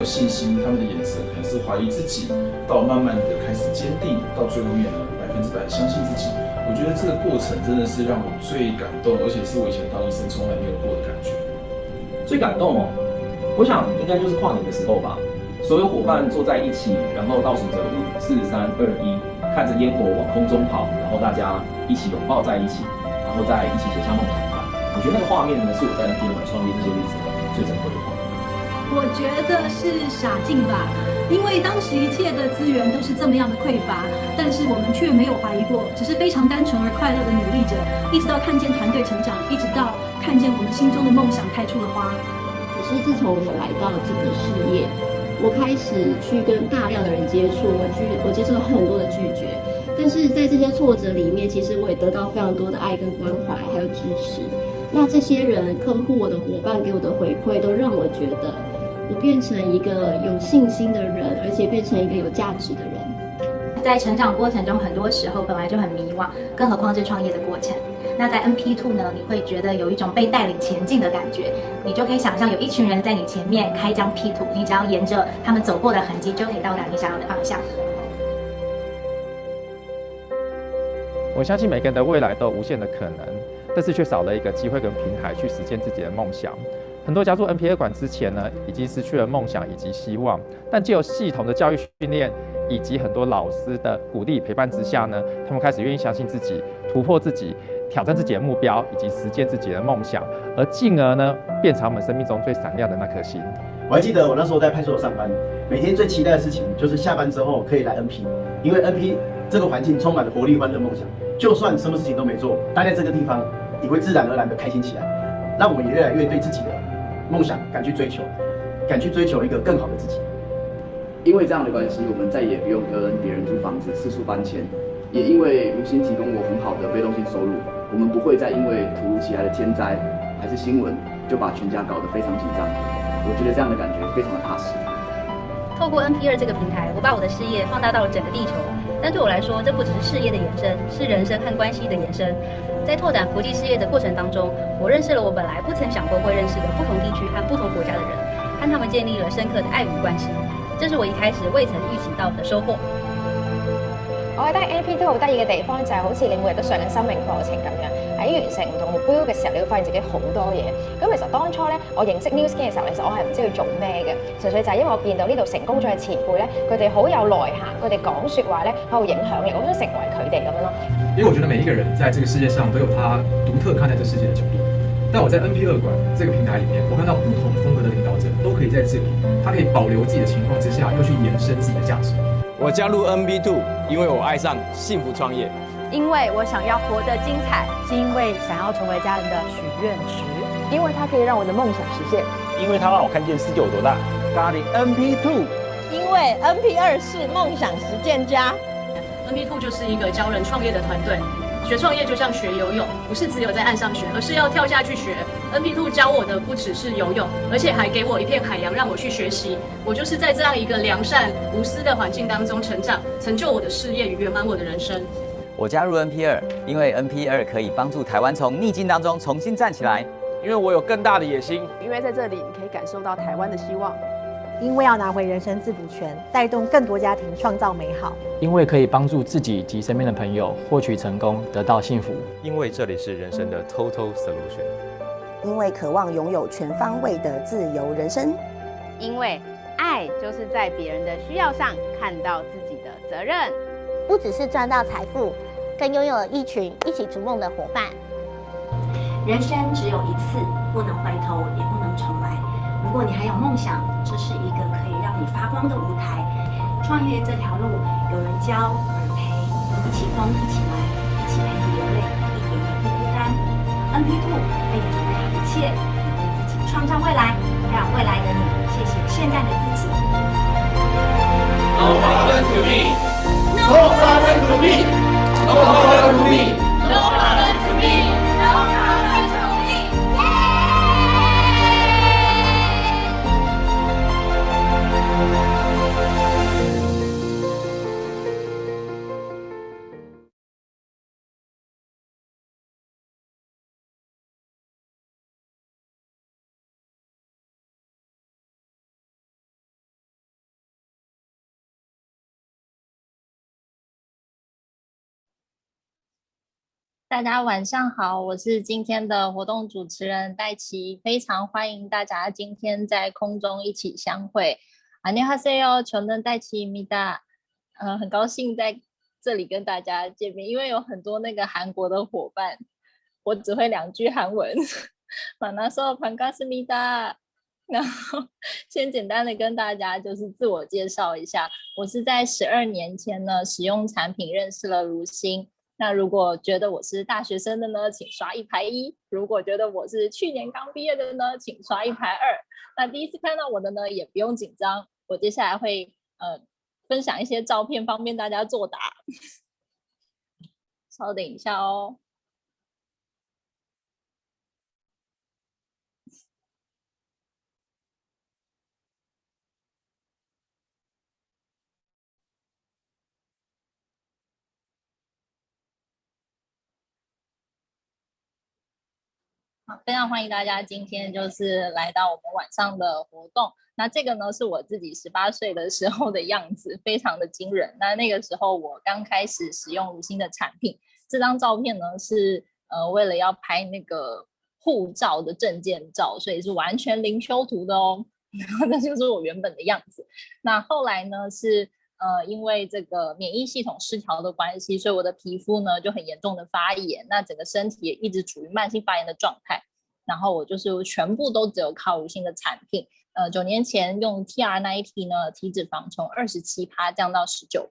有信心，他们的眼神可能是怀疑自己，到慢慢的开始坚定，到最后面呢100%的相信自己。我觉得这个过程真的是让我最感动，而且是我以前当医生从来没有过的感觉。最感动哦，我想应该就是跨年的时候吧。所有伙伴坐在一起，然后倒数着5、4、3、2、1，看着烟火往空中跑，然后大家一起拥抱在一起，然后再一起写下梦想吧。我觉得那个画面呢，是我在 NPR 创立这些日子最珍贵的画面。我觉得是傻劲吧，因为当时一切的资源都是这么样的匮乏，但是我们却没有怀疑过，只是非常单纯而快乐的努力着，一直到看见团队成长，一直到看见我们心中的梦想开出了花。可是自从我来到这个事业，我开始去跟大量的人接触，我接受了很多的拒绝，但是在这些挫折里面，其实我也得到非常多的爱跟关怀，还有支持。那这些人、客户、我的伙伴给我的回馈，都让我觉得我变成一个有信心的人，而且变成一个有价值的人。在成长过程中，很多时候本来就很迷惘，更何况是创业的过程。那在 NP2 呢，你会觉得有一种被带领前进的感觉，你就可以想象有一群人在你前面开疆辟土，你只要沿着他们走过的痕迹，就可以到达你想要的方向。我相信每个人的未来都有无限的可能，但是却少了一个机会跟平台去实现自己的梦想。很多加入 NPA 馆之前呢，已经失去了梦想以及希望，但藉由系统的教育训练以及很多老师的鼓励陪伴之下呢，他们开始愿意相信自己，突破自己，挑战自己的目标，以及实现自己的梦想，而进而呢，变成我们生命中最闪亮的那颗星。我还记得我那时候在派出所上班，每天最期待的事情就是下班之后可以来 NP， 因为 NP 这个环境充满了活力、欢乐、梦想。就算什么事情都没做，待在这个地方，你会自然而然的开心起来，让我也越来越对自己的梦想敢去追求，敢去追求一个更好的自己。因为这样的关系，我们再也不用跟别人租房子四处搬迁，也因为明星提供我很好的被动性收入，我们不会再因为突如其来的天灾还是新闻就把全家搞得非常紧张。我觉得这样的感觉非常的踏实。透过 NP2 这个平台，我把我的事业放大到了整个地球。但对我来说，这不只是事业的延伸，是人生和关系的延伸。在拓展国际事业的过程当中，我认识了我本来不曾想过会认识的不同地区和不同国家的人，和他们建立了深刻的爱与关系。这是我一開始未曾預期到的收穫。我覺得 NP2 好得意嘅地方就係好似你每日都上緊生命課程咁樣，喺完成唔同目標嘅時候，你會發現自己好多嘢。咁其實當初咧，我認識 New Skin 嘅時候，其實我係唔知佢做咩嘅，純粹就係因為我見到呢度成功咗嘅前輩咧，佢哋好有內涵，佢哋講説話咧好有影響力，我想成為佢哋咁樣咯。因為我覺得每一個人在這個世界上都有他獨特看待這世界的角度。但我在 NP2 館這個平台裡面，我看到不同風格的領導者都可以在這裡，他可以保留自己的情況之下，又去延伸自己的價值。我加入 NP2，因為我愛上幸福創業。因為我想要活得精彩，是因為想要成為家人的許願池，因為它可以讓我的夢想實現，因為它讓我看見世界有多大。咖喱 NP2，因為 NP2是夢想實踐家。NP2 就是一個教人創業的團隊。學創業就像學游泳，不是只有在岸上學，而是要跳下去學。NP2 教我的不只是游泳，而且還給我一片海洋讓我去學習。我就是在這樣一個良善無私的環境當中成長，成就我的事業與圓滿我的人生。我加入 NP2，因為 NP2 可以幫助台灣從逆境當中重新站起來。因為我有更大的野心。因為在這裡你可以感受到台灣的希望。因為要拿回人生自主權，帶動更多家庭創造美好。因為可以幫助自己及身邊的朋友獲取成功，得到幸福。因為這裡是人生的 total solution。因為渴望擁有全方位的自由人生。因為愛就是在別人的需要上看到自己的責任，不只是賺到財富，更擁有了一群一起逐夢的夥伴。人生只有一次，不能回頭，也不能重來。如果你還有夢想，這是一個可以讓你發光的舞台。創業這條路，有人教，有人陪，一起瘋，一起來，一起陪你流淚，一點也不孤單。NP2 為你準備好一切，也為自己創造未來，讓未來的你謝謝現在的自己。No problem to me. No problem to me. No problem to me. No problem to me. 大家晚上好，我是今天的活动主持人戴琪，非常欢迎大家今天在空中一起相会。안녕하세요，저는戴琪입니다。很高兴在这里跟大家见面，因为有很多那个韩国的伙伴，我只会2句韩文。만나서 반갑습니다。然后先简单的跟大家就是自我介绍一下，我是在12年前呢使用产品认识了如新。那如果觉得我是大学生的呢，请刷1排1；如果觉得我是去年刚毕业的呢，请刷1排2。那第一次看到我的呢，也不用紧张，我接下来会分享一些照片，方便大家作答。稍等一下哦。好，非常欢迎大家今天就是来到我们晚上的活动。那这个呢是我自己18岁的时候的样子，非常的惊人。那个时候我刚开始使用如新的产品，这张照片呢是为了要拍那个护照的证件照，所以是完全零修图的哦。然后这就是我原本的样子。那后来呢是因为这个免疫系统失调的关系，所以我的皮肤呢就很严重的发炎，那整个身体也一直处于慢性发炎的状态。然后我就是全部都只有靠如新的产品。9年前用 TR90 呢，体脂肪从27%降到19%，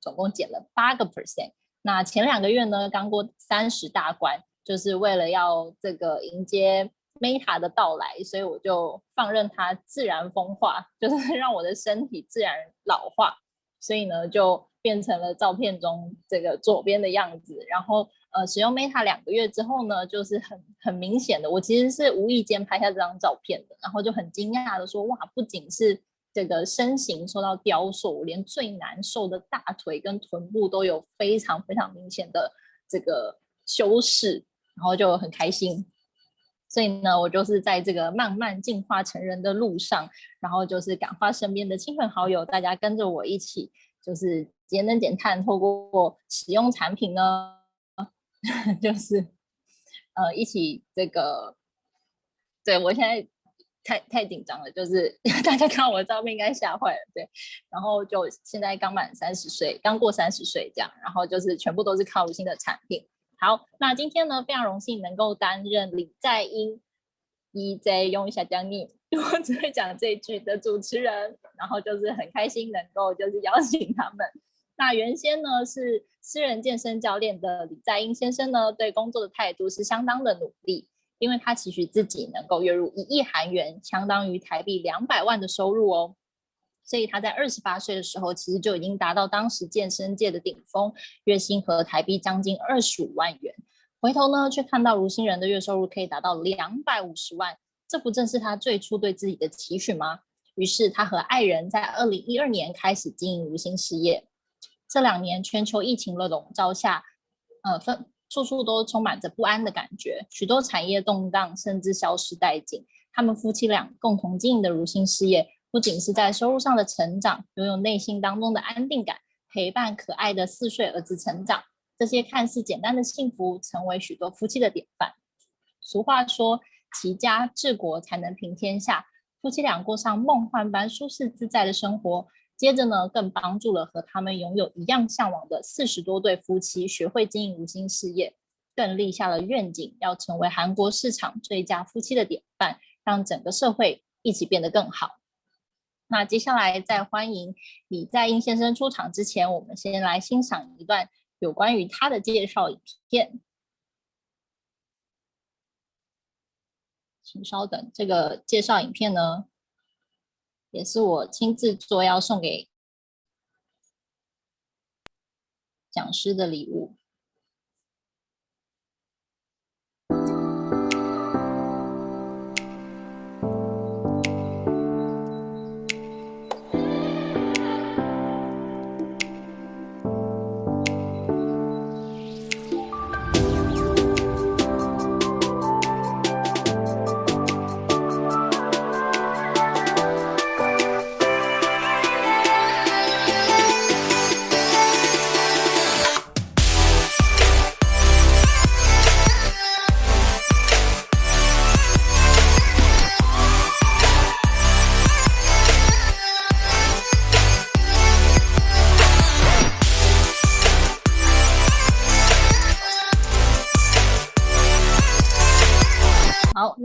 总共减了8%。那前2个月呢，刚过30大关，就是为了要这个迎接 Meta 的到来，所以我就放任它自然风化，就是让我的身体自然老化。所以呢，就变成了照片中这个左边的样子。然后使用 Meta 2个月之后呢，就是很明显的，我其实是无意间拍下这张照片的，然后就很惊讶的说，哇，不仅是这个身形受到雕塑，我连最难受的大腿跟臀部都有非常非常明显的这个修饰，然后就很开心。所以呢，我就是在这个慢慢进化成人的路上，然后就是感化身边的亲朋好友，大家跟着我一起，就是节能减碳，透过使用产品呢，就是一起这个，对，我现在太紧张了，就是大家看到我的照片应该吓坏了，对，然后就现在刚满30岁，刚过30岁这样，然后就是全部都是靠如新的产品。好，那今天呢，非常荣幸能够担任李在英EJ用一下讲你，我只会讲这一句的主持人，然后就是很开心能够就是邀请他们。那原先呢是私人健身教练的李在英先生呢，对工作的态度是相当的努力，因为他期许自己能够月入1亿韩元，相当于台币200万的收入哦。所以他在28岁的时候，其实就已经达到当时健身界的顶峰，月薪和台币将近25万元。回头呢，却看到如新人的月收入可以达到250万，这不正是他最初对自己的期许吗？于是他和爱人在2012年开始经营如新事业。这2年全球疫情的笼罩下，处处都充满着不安的感觉，许多产业动荡，甚至消失殆尽。他们夫妻俩共同经营的如新事业，不仅是在收入上的成长，拥有内心当中的安定感，陪伴可爱的4岁儿子成长，这些看似简单的幸福，成为许多夫妻的典范。俗话说，齐家治国才能平天下，夫妻俩过上梦幻般舒适自在的生活。接着呢，更帮助了和他们拥有一样向往的40多对夫妻学会经营如新事业，更立下了愿景，要成为韩国市场最佳夫妻的典范，让整个社会一起变得更好。那接下来在欢迎李在英先生出场之前，我们先来欣赏一段有关于他的介绍影片。请稍等，这个介绍影片呢，也是我亲自做，要送给讲师的礼物。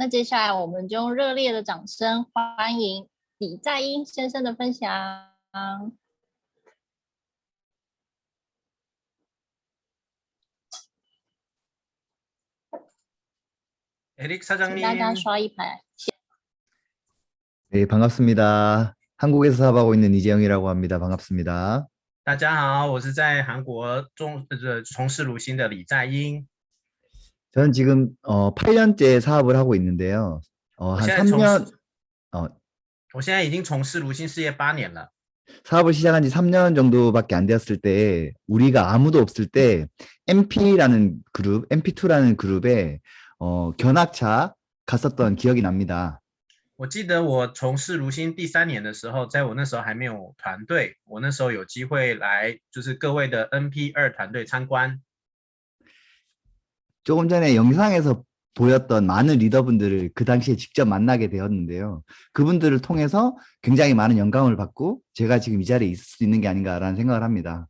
接下来我们就用热烈的掌声欢迎李在英先生的分享。에릭 사장님. 请大家刷一排。 네, 반갑습니다. 한국에서 사업하고 있는 이재영이라고 합니다. 반갑습니다. 大家好，我是在韩国从事卢新的李在英。 저는 지금 8년째 사업을 하고 있는데요. 한 3년 我现在已经从事卢新事业8年了。 사업을 시작한 지 3년 정도밖에 안 되었을 때 우리가 아무도 없을 때 MP라는 그룹, MP2라는 그룹에 견학차 갔었던 기억이 납니다. 我记得我从事卢新第3年的时候，在我那时候还没有团队，我那时候有机会来就是各位的 NP2 团队参观。 조금 전에 영상에서 보였던 많은 리더분들을 그 당시에 직접 만나게 되었는데요. 그분들을 통해서 굉장히 많은 영감을 받고 제가 지금 이 자리에 있을 수 있는 게 아닌가라는 생각을 합니다.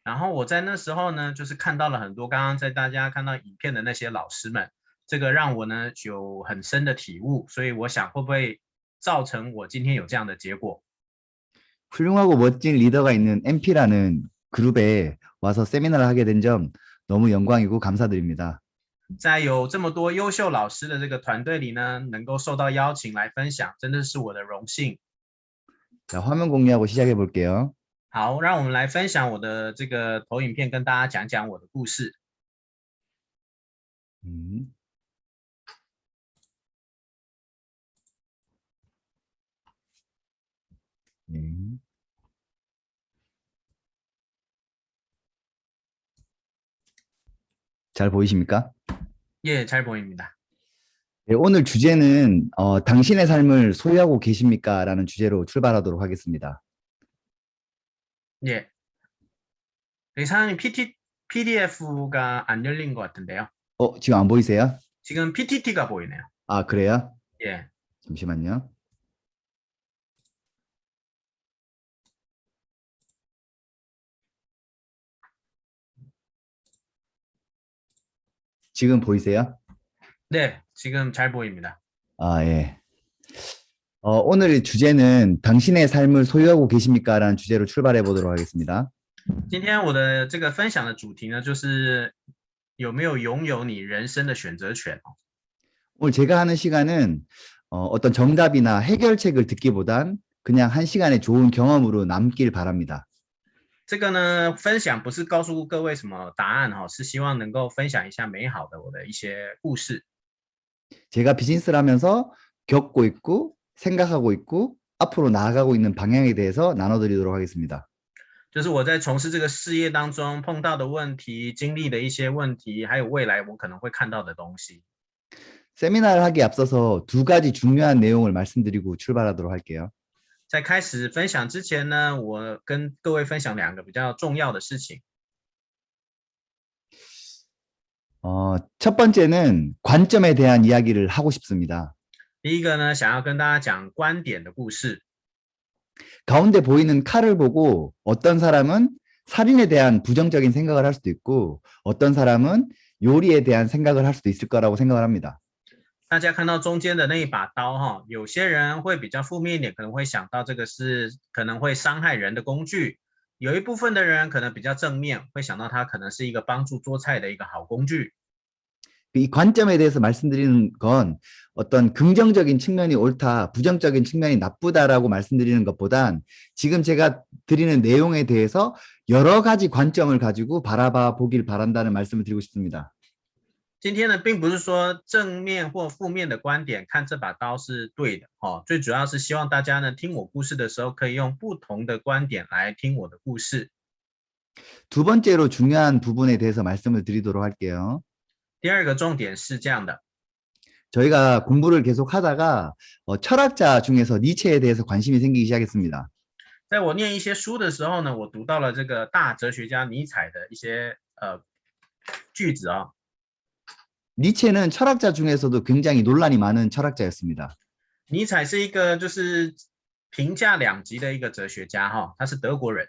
然后我在那时候呢，就是看到了很多刚刚在大家看到影片的那些老师们，这个让我呢有很深的体悟，所以我想会不会造成我今天有这样的结果？ 훌륭하고 멋진 리더가 있는 MP라는 그룹에 와서 세미나를 하게 된 점 너무 영광이고 감사드립니다. 在有这么多优秀老师的这个团队里呢，能够受到邀请来分享，真的是我的荣幸。 자, 화면 공유하고 시작해 볼게요. 好，让我们来分享我的这个投影片，跟大家讲讲我的故事。 잘 보이십니까? 예, 잘 보입니다. 네, 오늘 주제는 당신의 삶을 소유하고 계십니까? 라는 주제로 출발하도록 하겠습니다. 예. 사장님 PDF가 안 열린 것 같은데요. 지금 안 보이세요? 지금 PTT가 보이네요. 아, 그래요? 예. 잠시만요. 지금 보이세요? 네, 지금 잘 보입니다. 아, 예. 오늘 주제는 당신의 삶을 소유하고 계십니까? 라는 주제로 출발해 보도록 하겠습니다. 今天我的这个分享的主题呢，就是有没有拥有你人生的选择权。 오늘 제가 하는 시간은 어떤 정답이나 해결책을 듣기보단 그냥 한 시간의 좋은 경험으로 남길 바랍니다. 这个呢，分享不是告诉各位什么答案哈，是希望能够分享一下美好的我的一些故事。 제가 비즈니스를 하면서 겪고 있고 생각하고 있고 앞으로 나아가고 있는 방향에 대해서 나눠드리도록 하겠습니다. 就是我在从事这个事业当中碰到的问题、经历的一些问题，还有未来我可能会看到的东西。 세미나를 하기에 앞서서 두 가지 중요한 내용을 말씀드리고 출발하도록 할게요. 在开始分享之前呢，我跟各位分享2个比较重要的事情。 첫 번째는 관점에 대한 이야기를 하고 싶습니다. 第一个呢，想要跟大家讲观点的故事。 가운데 보이는 칼을 보고 어떤 사람은 살인에 대한 부정적인 생각을 할 수도 있고 어떤 사람은 요리에 대한 생각을 할 수도 있을 거라고 생각을 합니다. 大家看到中间的那一把刀哈，有些人会比较负面一点，可能会想到这个是可能会伤害人的工具；有一部分的人可能比较正面，会想到它可能是一个帮助做菜的一个好工具。 이 관점에 대해서 말씀드리는 건 어떤 긍정적인 측면이 옳다, 부정적인 측면이 나쁘다라고 말씀드리는 것보단 지금 제가 드리는 내용에 대해서 여러 가지 관점을 가지고 바라봐 보길 바란다는 말씀을 드리고 싶습니다. 今天呢，并不是说正面或负面的观点看这把刀是对的哦，最主要是希望大家呢听我故事的时候，可以用不同的观点来听我的故事。 두 번째로 중요한 부분에 대해서 말씀을 드리도록 할게요. 第二个重点是这样的， 저희가 공부를 계속 하다가 철학자 중에서 니체에 대해서 관심이 생기기 시작했습니다. 在我念一些书的时候呢，我读到了这个大哲学家尼采的一些句子啊。 니체는 철학자 중에서도 굉장히 논란이 많은 철학자였습니다. 尼采是一个就是评价两极的一个哲学家哈，他是德国人。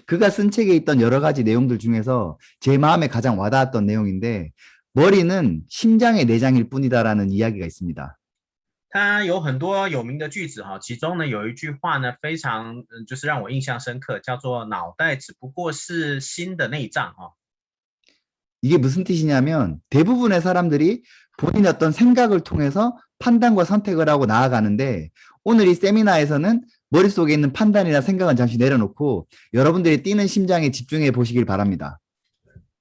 그가 쓴 책에 있던 여러 가지 내용들 중에서 제 마음에 가장 와닿았던 내용인데 머리는 심장의 내장일 뿐이다라는 이야기가 있습니다. 它有很多有名的句子哈，其中呢有一句话呢非常就是让我印象深刻，叫做脑袋只不过是心的内脏啊。 이게 무슨 뜻이냐면 대부분의 사람들이 본인의 어떤 생각을 통해서 판단과 선택을 하고 나아가는데 오늘 이 세미나에서는 머릿속에 있는 판단이나 생각은 잠시 내려놓고 여러분들이 뛰는 심장에 집중해 보시길 바랍니다.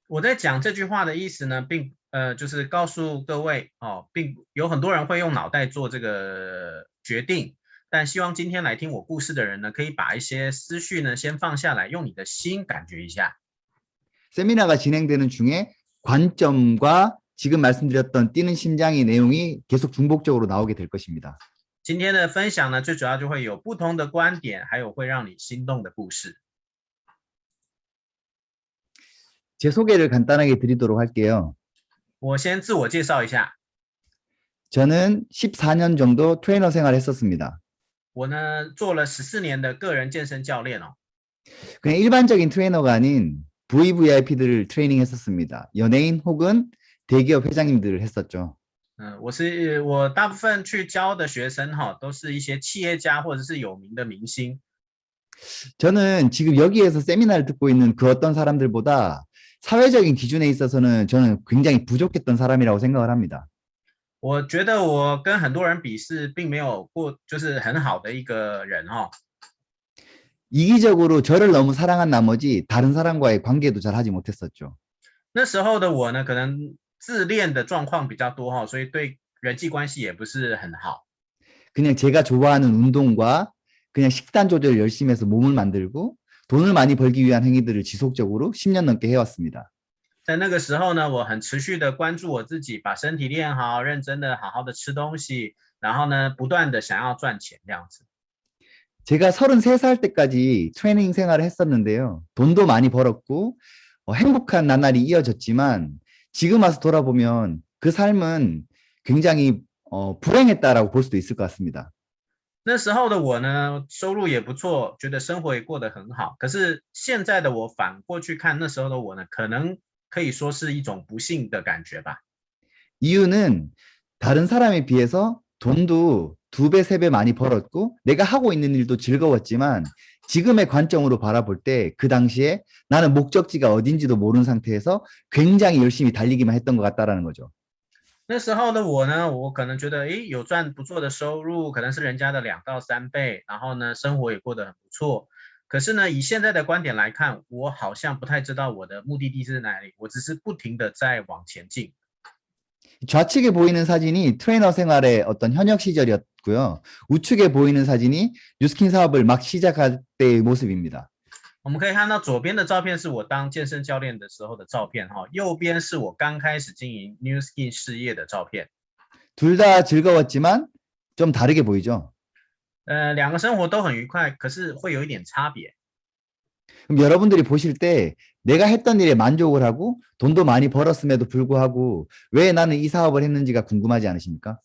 我在讲这句话的意思呢，就是告诉各位哦，并有很多人会用脑袋做这个决定，但希望今天来听我故事的人呢，可以把一些思绪呢先放下来，用你的心感觉一下。 세미나가 진행되는 중에 관점과 지금 말씀드렸던 뛰는 심장의 내용이 계속 중복적으로 나오게 될 것입니다. 今天的分享呢，最主要就会有不同的观点，还有会让你心动的故事。 제 소개를 간단하게 드리도록 할게요. 我先自我介绍一下， 저는 14년 정도 트레이너 생활을 했었습니다. 我呢做了14年的个人健身教练哦。 그냥 일반적인 트레이너가 아닌 VVIP들을 트레이닝했었습니다. 연예인 혹은 대기업 회장님들을 했었죠. 我大部分去教的学生哈，都是一些企业家或者是有名的明星。 저는 지금 여기에서 세미나를 듣고 있는 그 어떤 사람들보다 사회적인 기준에 있어서는 저는 굉장히 부족했던 사람이라고 생각을 합니다. 我觉得我跟很多人比是并没有过就是很好的一个人哈。 이기적으로 저를 너무 사랑한 나머지 다른 사람과의 관계도 잘 하지 못했었죠. 那时候的我呢，可能自恋的状况比较多哈，所以对人际关系也不是很好。 그냥 제가 좋아하는 운동과 그냥 식단 조절을 열심히 해서 몸을 만들고 돈을 많이 벌기 위한 행위들을 지속적으로 10년 넘게 해왔습니다. 在那个时候呢，我很持续的关注我自己，把身体练好，认真的好好的吃东西，然后呢，不断的想要赚钱这样子。 제가 33살 때까지 트레이닝 생활을 했었는데요. 돈도 많이 벌었고 행복한 나날이 이어졌지만 지금 와서 돌아보면 그 삶은 굉장히 불행했다라고 볼 수도 있을 것 같습니다. 那时候的我呢，收入也不错，觉得生活也过得很好。可是现在的我反过去看，那时候的我呢，可能可以说是一种不幸的感觉吧。 이유는 다른 사람에 비해서 돈도 2배, 3배 많이 벌었고 내가 하고 있는 일도 즐거웠지만 지금의 관점으로 바라볼 때 그 당시에 나는 목적지가 어딘지도 모르는 상태에서 굉장히 열심히 달리기만 했던 것 같다라는 거죠. 那时候的我呢，我可能觉得，有赚不错的收入，可能是人家的2到3倍，然后呢，生活也过得很不错。可是呢，以现在的观点来看，我好像不太知道我的目的地是哪里，我只是不停的在往前进。 좌측에 보이는 사진이 트레이너 생활의 어떤 현역 시절이었고요. 우측에 보이는 사진이 뉴스킨 사업을 막 시작할 때의 모습입니다. 我们可以看到左边的照片是我当健身教练的时候的照片哈，右边是我刚开始经营 New Skin 事业的照片。 둘 다 즐거웠지만 좀 다르게 보이죠. 两个生活都很愉快，可是会有一点差别。 그럼 여러분들이 보실 때 내가 했던 일에 만족을 하고 돈도 많이 벌었음에도 불구하고 왜 나는 이 사업을 했는지가 궁금하지 않으십니까?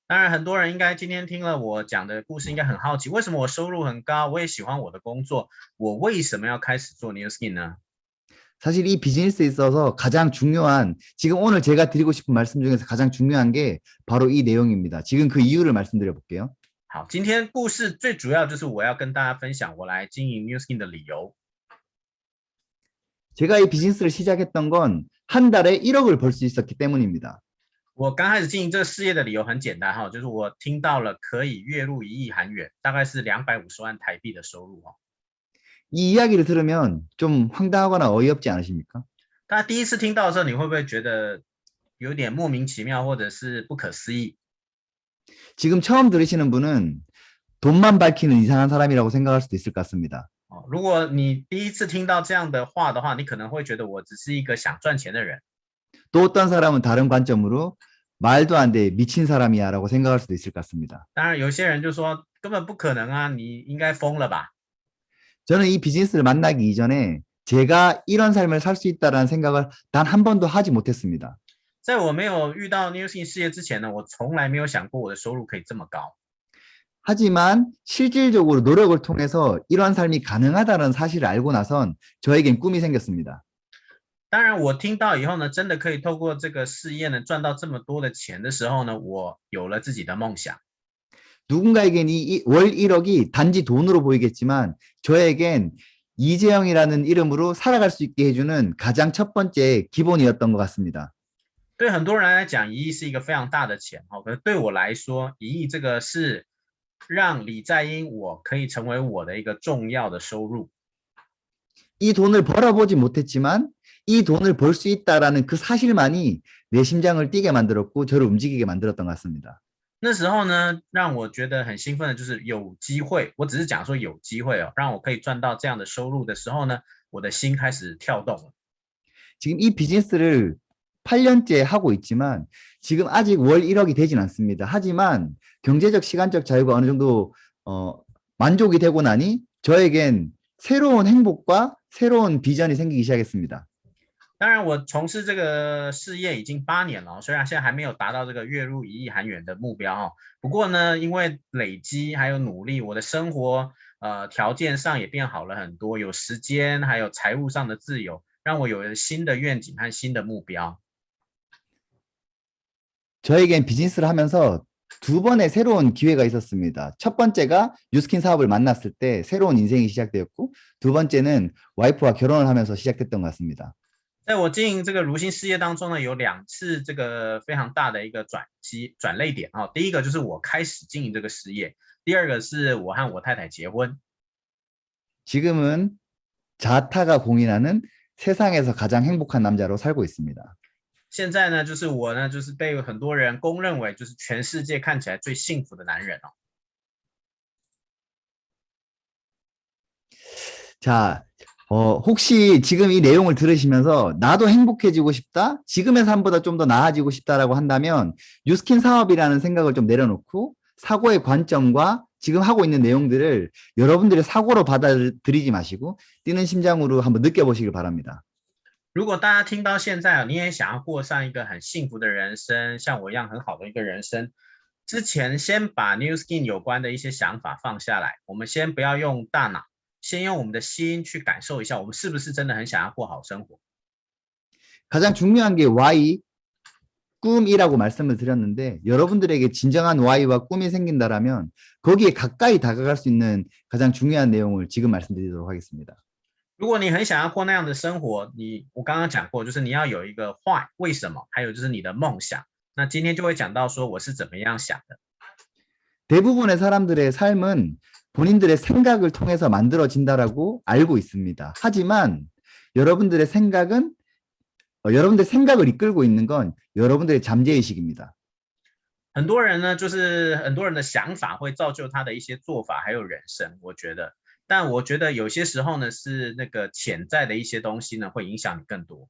当然，很多人应该今天听了我讲的故事，应该很好奇，为什么我收入很高，我也喜欢我的工作，我为什么要开始做 New Skin 呢？ 사실 이 비즈니스에 있어서 가장 중요한 지금 오늘 제가 드리고 싶은 말씀 중에서 가장 중요한 게 바로 이 내용입니다. 지금 그 이유를 말씀드려 볼게요. 好，今天故事最主要就是我要跟大家分享我来经营 New Skin 的理由。 제가 이 비즈니스를 시작했던 건 한 달에 1억을 벌 수 있었기 때문입니다. 我刚开始经营这个事业的理由很简单哈，就是我听到了可以月入1亿韩元，大概是250万台币的收入哦。 이 이야기를 들으면 좀 황당하거나 어이없지 않으십니까? 大家第一次听到的时候，你会不会觉得有点莫名其妙，或者是不可思议？ 지금 처음 들으시는 분은 돈만 밝히는 이상한 사람이라고 생각할 수도 있을 것 같습니다. 如果你第一次听到这样的话的话，你可能会觉得我只是一个想赚钱的人。 또 어떤 사람은 다른 관점으로 말도 안 돼 미친 사람이야라고 생각할 수도 있을 것 같습니다. 当然，有些人就说根本不可能啊，你应该疯了吧？ 저는 이 비즈니스를 만나기 이전에 제가 이런 삶을 살 수 있다라는 생각을 단 한 번도 하지 못했습니다. 在我没有遇到 New Skin 事业之前呢，我从来没有想过我的收入可以这么高。 하지만 실질적으로 노력을 통해서 이러한 삶이 가능하다는 사실을 알고 나선 저에겐 꿈이 생겼습니다. 当然，我听到以后呢，真的可以透过这个事业呢赚到这么多的钱的时候呢，我有了自己的梦想。 누군가에겐 월 1억이 단지 돈으로 보이겠지만 저에겐 이재영이라는 이름으로 살아갈 수 있게 해주는 가장 첫 번째 기본이었던 것 같습니다. 对很多人来讲，1亿是一个非常大的钱哦，可是对我来说，1亿这个是让李在英我可以成为我的一个重要的收入。 이 돈을 벌어보지 못했지만 이 돈을 벌 수 있다라는 그 사실만이 내 심장을 뛰게 만들었고 저를 움직이게 만들었던 것 같습니다. 那时候呢，让我觉得很兴奋的就是有机会，我只是讲说有机会哦，让我可以赚到这样的收入的时候呢，我的心开始跳动了。 지금 이 비즈니스를 8년째 하고 있지만 지금 아직 월 1억이 되진 않습니다. 하지만 경제적 시간적 자유가 어느 정도 만족이 되고 나니 저에겐 새로운 행복과 새로운 비전이 생기기 시작했습니다. 当然，我从事这个事业已经8年了，虽然现在还没有达到这个月入1亿韩元的目标哦，不过呢，因为累积还有努力，我的生活条件上也变好了很多，有时间还有财务上的自由，让我有了新的愿景和新的目标。 저에겐 비즈니스를 하면서 두 번의 새로운 기회가 있었습니다. 첫 번째가 뉴스킨 사업을 만났을 때 새로운 인생이 시작되었고 두 번째는 와이프와 결혼을 하면서 시작됐던 것 같습니다. 在我经营这个如新事业当中呢，有2次这个非常大的一个转捩点啊。第一个就是我开始经营这个事业，第二个是我和我太太结婚。 지금은 자타가 공인하는 세상에서 가장 행복한 남자로 살고 있습니다. 现在呢，就是我呢，就是被很多人公认为就是全世界看起来最幸福的男人哦。 자, 혹시 지금 이 내용을 들으시면서 나도 행복해지고 싶다, 지금의 삶보다 좀 더 나아지고 싶다라고 한다면 뉴스킨 사업이라는 생각을 좀 내려놓고 사고의 관점과 지금 하고 있는 내용들을 여러분들의 사고로 받아들이지 마시고 뛰는 심장으로 한번 느껴보시길 바랍니다. 如果大家听到现在你也想要过上一个很幸福的人生，像我一样很好的一个人生，之前先把 New Skin 有关的一些想法放下来，我们先不要用大脑，先用我们的心去感受一下，我们是不是真的很想要过好生活。 가장 중요한 게 Why, 꿈이라고 말씀을 드렸는데 여러분들에게 진정한 Why와 꿈이 생긴다라면 거기에 가까이 다가갈 수 있는 가장 중요한 내용을 지금 말씀드리도록 하겠습니다. 如果你很想要过那样的生活，我刚刚讲过，就是你要有一个 why 为什么，还有就是你的梦想。那今天就会讲到说我是怎么样想的。 대부분의 사람들의 삶은 본인들의 생각을 통해서 만들어진다라고 알고 있습니다. 하지만 여러분들의 생각을 이끌고 있는 건 여러분들의 잠재의식입니다. 很多人呢，就是很多人的想法会造就他的一些做法，还有人生。我觉得，但我觉得有些时候呢，是那个潜在的一些东西呢，会影响你更多。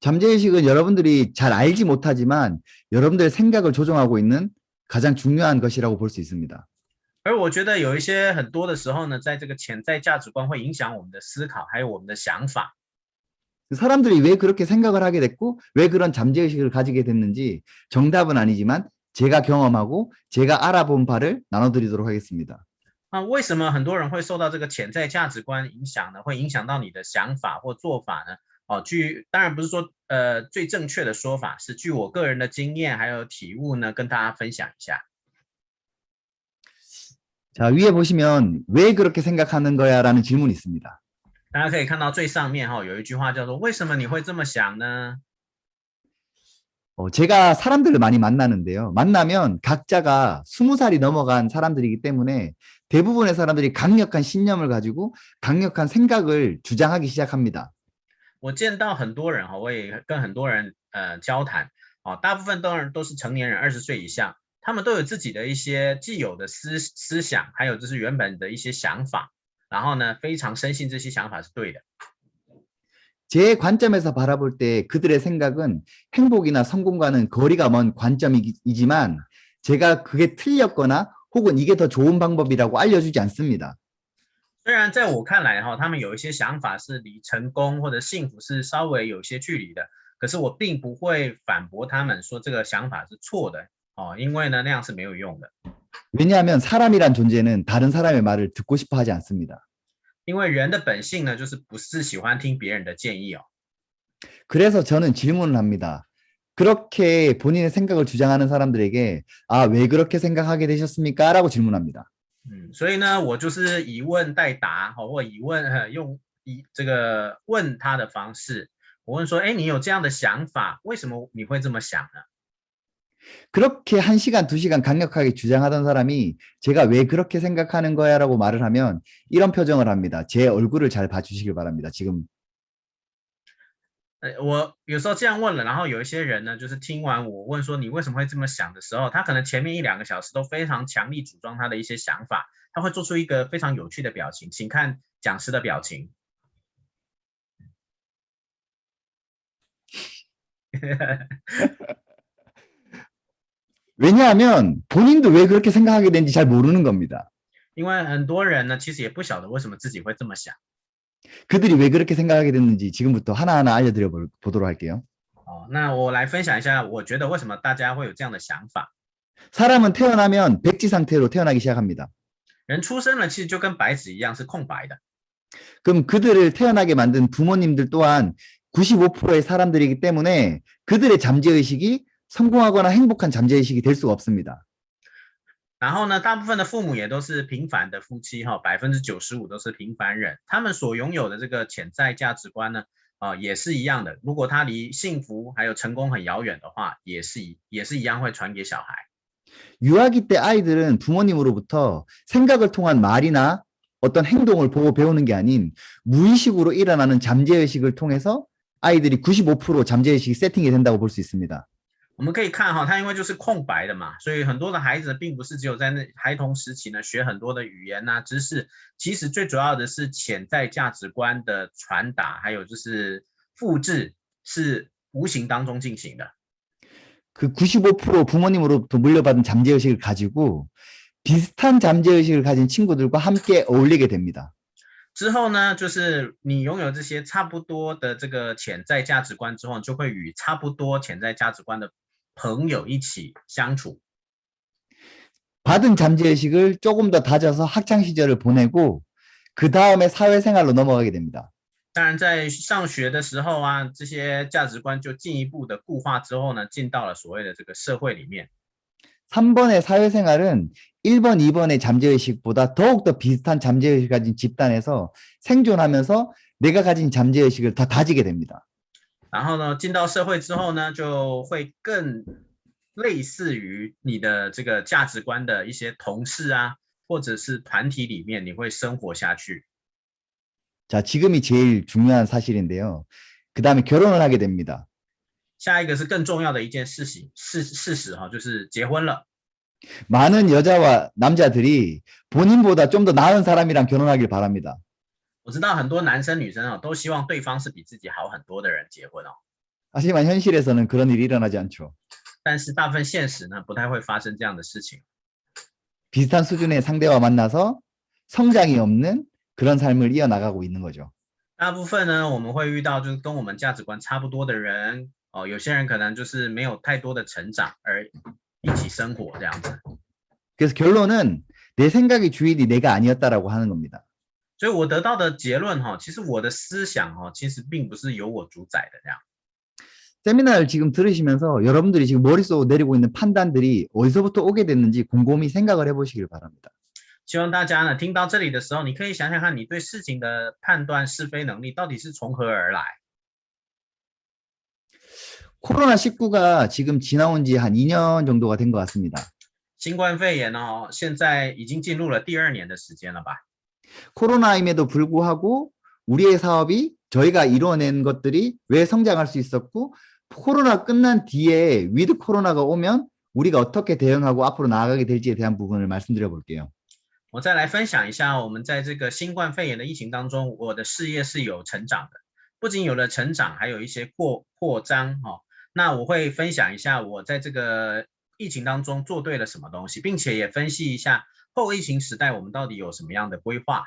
잠재의식은 여러분들이 잘 알지 못하지만 여러분들의 생각을 조종하고 있는 가장 중요한 것이라고 볼 수 있습니다. 而我觉得有一些很多的时候呢，在这个潜在价值观会影响我们的思考，还有我们的想法。 사람들이 왜 그렇게 생각을 하게 됐고 왜 그런 잠재의식을 가지게 됐는지 정답은 아니지만 제가 경험하고 제가 알아본 바를 나눠드리도록 하겠습니다. 为什么很多人会受到这个潜在价值观影响呢？会影响到你的想法或做法呢？当然不是说最正确的说法是据我个人的经验还有体悟呢，跟大家分享一下。 자, 위에 보시면 왜 그렇게 생각하는 거야라는 질문이 있습니다. 大家可以看到最上面有一句话叫做为什么你会这么想呢？ 제가 사람들을 많이 만나는데요. 만나면 각자가 20살이 넘어간 사람들이기 때문에 대부분의 사람들이 강력한 신념을 가지고 강력한 생각을 주장하기 시작합니다. 我见到很多人我也跟很多人交谈大部分都是成年人20岁以上，他们都有自己的一些既有的思想，还有就是原本的一些想法，然后呢非常深信这些想法是对的。 제 관점에서 바라볼 때 그들의 생각은 행복이나 성공과는 거리가 먼 관점이지만 제가 그게 틀렸거나 혹은 이게 더 좋은 방법이라고 알려주지 않습니다. 虽然在我看来他们有一些想法是离成功或者幸福是稍微有些距离的，可是我并不会反驳他们说这个想法是错的因为呢那样是没有用的。 왜냐하면 사람이란 존재는 다른 사람의 말을 듣고 싶어 하지 않습니다. 因为人的本性呢就是不是喜欢听别人的建议 그래서 저는 질문을 합니다. 그렇게 본인의 생각을 주장하는 사람들에게 아, 왜 그렇게 생각하게 되셨습니까? 라고 질문합니다. 所以呢，我就是以问代答，或以问用这个问他的方式，我问说，哎，你有这样的想法，为什么你会这么想呢？ 그렇게 1시간, 2시간 강력하게 주장하던 사람이 제가 왜 그렇게 생각하는 거야? 라고 말을 하면 이런 표정을 합니다. 제 얼굴을 잘 봐주시길 바랍니다. 지금. 我有时候这样问了，然后有一些人呢，就是听完我问说你为什么会这么想的时候，他可能前面1-2个小时都非常强力主张他的一些想法，他会做出一个非常有趣的表情，请看讲师的表情。왜냐하면 본인도 왜 그렇게 생각하게 되는지 잘 모르는 겁니다. 因为很多人呢，其实也不晓得为什么自己会这么想。 그들이 왜 그렇게 생각하게 됐는지 지금부터 하나하나 알려드려 보도록 할게요. 那我来分享一下，我觉得为什么大家会有这样的想法。 사람은 태어나면 백지 상태로 태어나기 시작합니다. 人出生了，其实就跟白纸一样，是空白的。 그럼 그들을 태어나게 만든 부모님들 또한 95%의 사람들이기 때문에 그들의 잠재의식이 성공하거나 행복한 잠재의식이 될 수가 없습니다. 然后呢，大部分的父母也都是平凡的夫妻，95%都是平凡人，他们所拥有的这个潜在价值观呢，也是一样的。如果他离幸福还有成功很遥远的话，也是一样会传给小孩。 유아기 때 아이들은 부모님으로부터 생각을 통한 말이나 어떤 행동을 보고 배우는 게 아닌 무의식으로 일어나는 잠재의식을 통해서 아이들이 95% 잠재의식이 세팅이 된다고 볼 수 있습니다. 我们可以看它因为就是空白的嘛，所以很多的孩子并不是只有在那孩童时期呢学很多的语言啊知识，其实最主要的是潜在价值观的传达，还有就是复制是无形当中进行的。 그 95% 부모님으로부터 물려받은 잠재의식을 가지고 비슷한 잠재의식을 가진 친구들과 함께 어울리게 됩니다. 之后呢，就是你拥有这些差不多的这个潜在价值观之后，就会与差不多潜在价值观的朋友一起相处。 받은 잠재의식을 조금 더 다져서 학창 시절을 보내고 그 다음에 사회생활로 넘어가게 됩니다. 当然，在上学的时候啊，这些价值观就进一步的固化之后呢，进到了所谓的这个社会里面。 3번의 사회생활은 1번, 2번의 잠재의식보다 더욱더 비슷한 잠재의식을 가진 집단에서 생존하면서 내가 가진 잠재의식을 더 다지게 됩니다. 然后呢，进到社会之后呢，就会更类似于你的这个价值观的一些同事啊，或者是团体里面，你会生活下去。 자, 지금이 제일 중요한 사실인데요. 그 다음에 결혼을 하게 됩니다. 下一个是更重要的一件事实哈，就是结婚了。 많은 여자와 남자들이 본인보다 좀 더 나은 사람이랑 결혼하길 바랍니다. 我知道很多男生女生都希望对方是比自己好很多的人结婚。 하지만 현실에서는 그런 일이 일어나지 않죠. 但是大部分现实呢，不太会发生这样的事情。 비슷한 수준의 상대와 만나서 성장이 없는 그런 삶을 이어나가고 있는 거죠. 大部分呢，我们会遇到就是跟我们价值观差不多的人，有些人可能就是没有太多的成长而一起生活这样子。 그래서 결론은 내 생각의 주인이 내가 아니었다라고 하는 겁니다. 所以我得到的结论其实我的思想其实并不是由我主宰的这样。 세미나를 지금 들으시면서 여러분들이 지금 머릿속으로 내리고 있는 판단들이 어디서부터 오게 됐는지 곰곰이 생각을 해보시길 바랍니다. 希望大家呢听到这里的时候，你可以想想看，你对事情的判断是非能力到底是从何而来。 코로나19가 지금 지나온 지 한 2년 정도가 된 것 같습니다. 新冠肺炎现在已经进入了第2年的时间了吧？ 코로나임에도 불구하고 우리의 사업이 저희가 이루어낸 것들이 왜 성장할 수 있었고 코로나 끝난 뒤에 위드 코로나가 오면 우리가 어떻게 대응하고 앞으로 나아가게 될지에 대한 부분을 말씀드려 볼게요. 我再来分享一下，我们在这个新冠肺炎的疫情当中，我的事业是有成长的，不仅有了成长，还有一些扩张那我会分享一下我在这个疫情当中做对了什么东西，并且也分析一下后疫情时代我们到底有什么样的规划。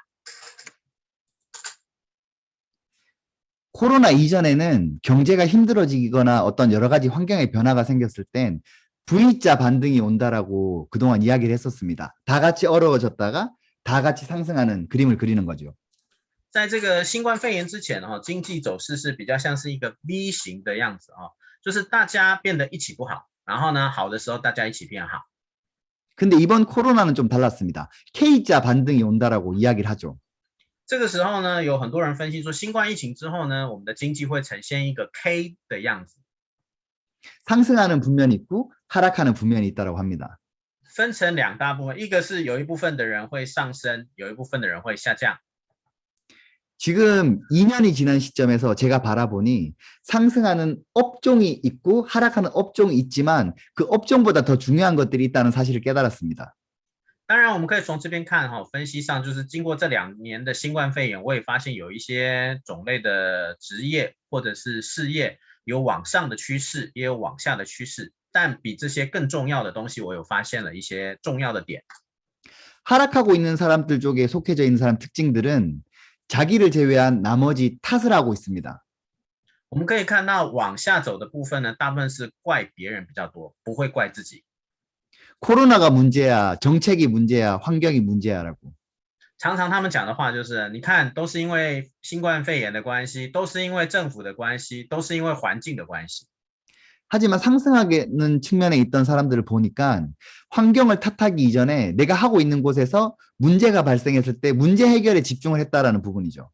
코로나 이전에는 경제가 힘들어지거나 어떤 여러 가지 환경의 변화가 생겼을 땐 V자 반등이 온다라고 그동안 이야기를 했었습니다. 다 같이 어려워졌다가 다 같이 상승하는 그림을 그리는 거죠. 在这个新冠肺炎之前经济走势是比较像是一个 V 型的样子就是大家变得一起不好，然后呢，好的时候大家一起变好。 근데 이번 코로나는 좀 달랐습니다. K자 반등이 온다라고 이야기를 하죠. 这个时候呢，有很多人分析说，新冠疫情之后呢，我们的经济会呈现一个 K 的样子， 상승하는 분면이 있고 하락하는 분면이 있다라고 합니다. 分成两大部分，一个是有一部分的人会上升，有一部分的人会下降。 지금 2년이 지난 시점에서 제가 바라보니 상승하는 업종이 있고 하락하는 업종이 있지만 그 업종보다 더 중요한 것들이 있다는 사실을 깨달았습니다. 当然，我们可以从这边看分析上就是经过这2年的新冠肺炎，我也发现有一些种类的职业或者是事业有往上的趋势，也有往下的趋势。但比这些更重要的东西，我有发现了一些重要的点。 하락하고 있는 사람들 쪽에 속해져 있는 사람 특징들은 자기를 제외한 나머지 탓을 하고 있습니다. 我们可以看到往下走的部分呢，大部分是怪别人比较多，不会怪自己。 코로나가 문제야, 정책이 문제야, 환경이 문제야라고. 常常他们讲的话就是，你看，都是因为新冠肺炎的关系，都是因为政府的关系，都是因为环境的关系。 하지만 상승하는 측면에 있던 사람들을 보니까 환경을 탓하기 이전에 내가 하고 있는 곳에서 문제가 발생했을 때 문제 해결에 집중을 했다라는 부분이죠.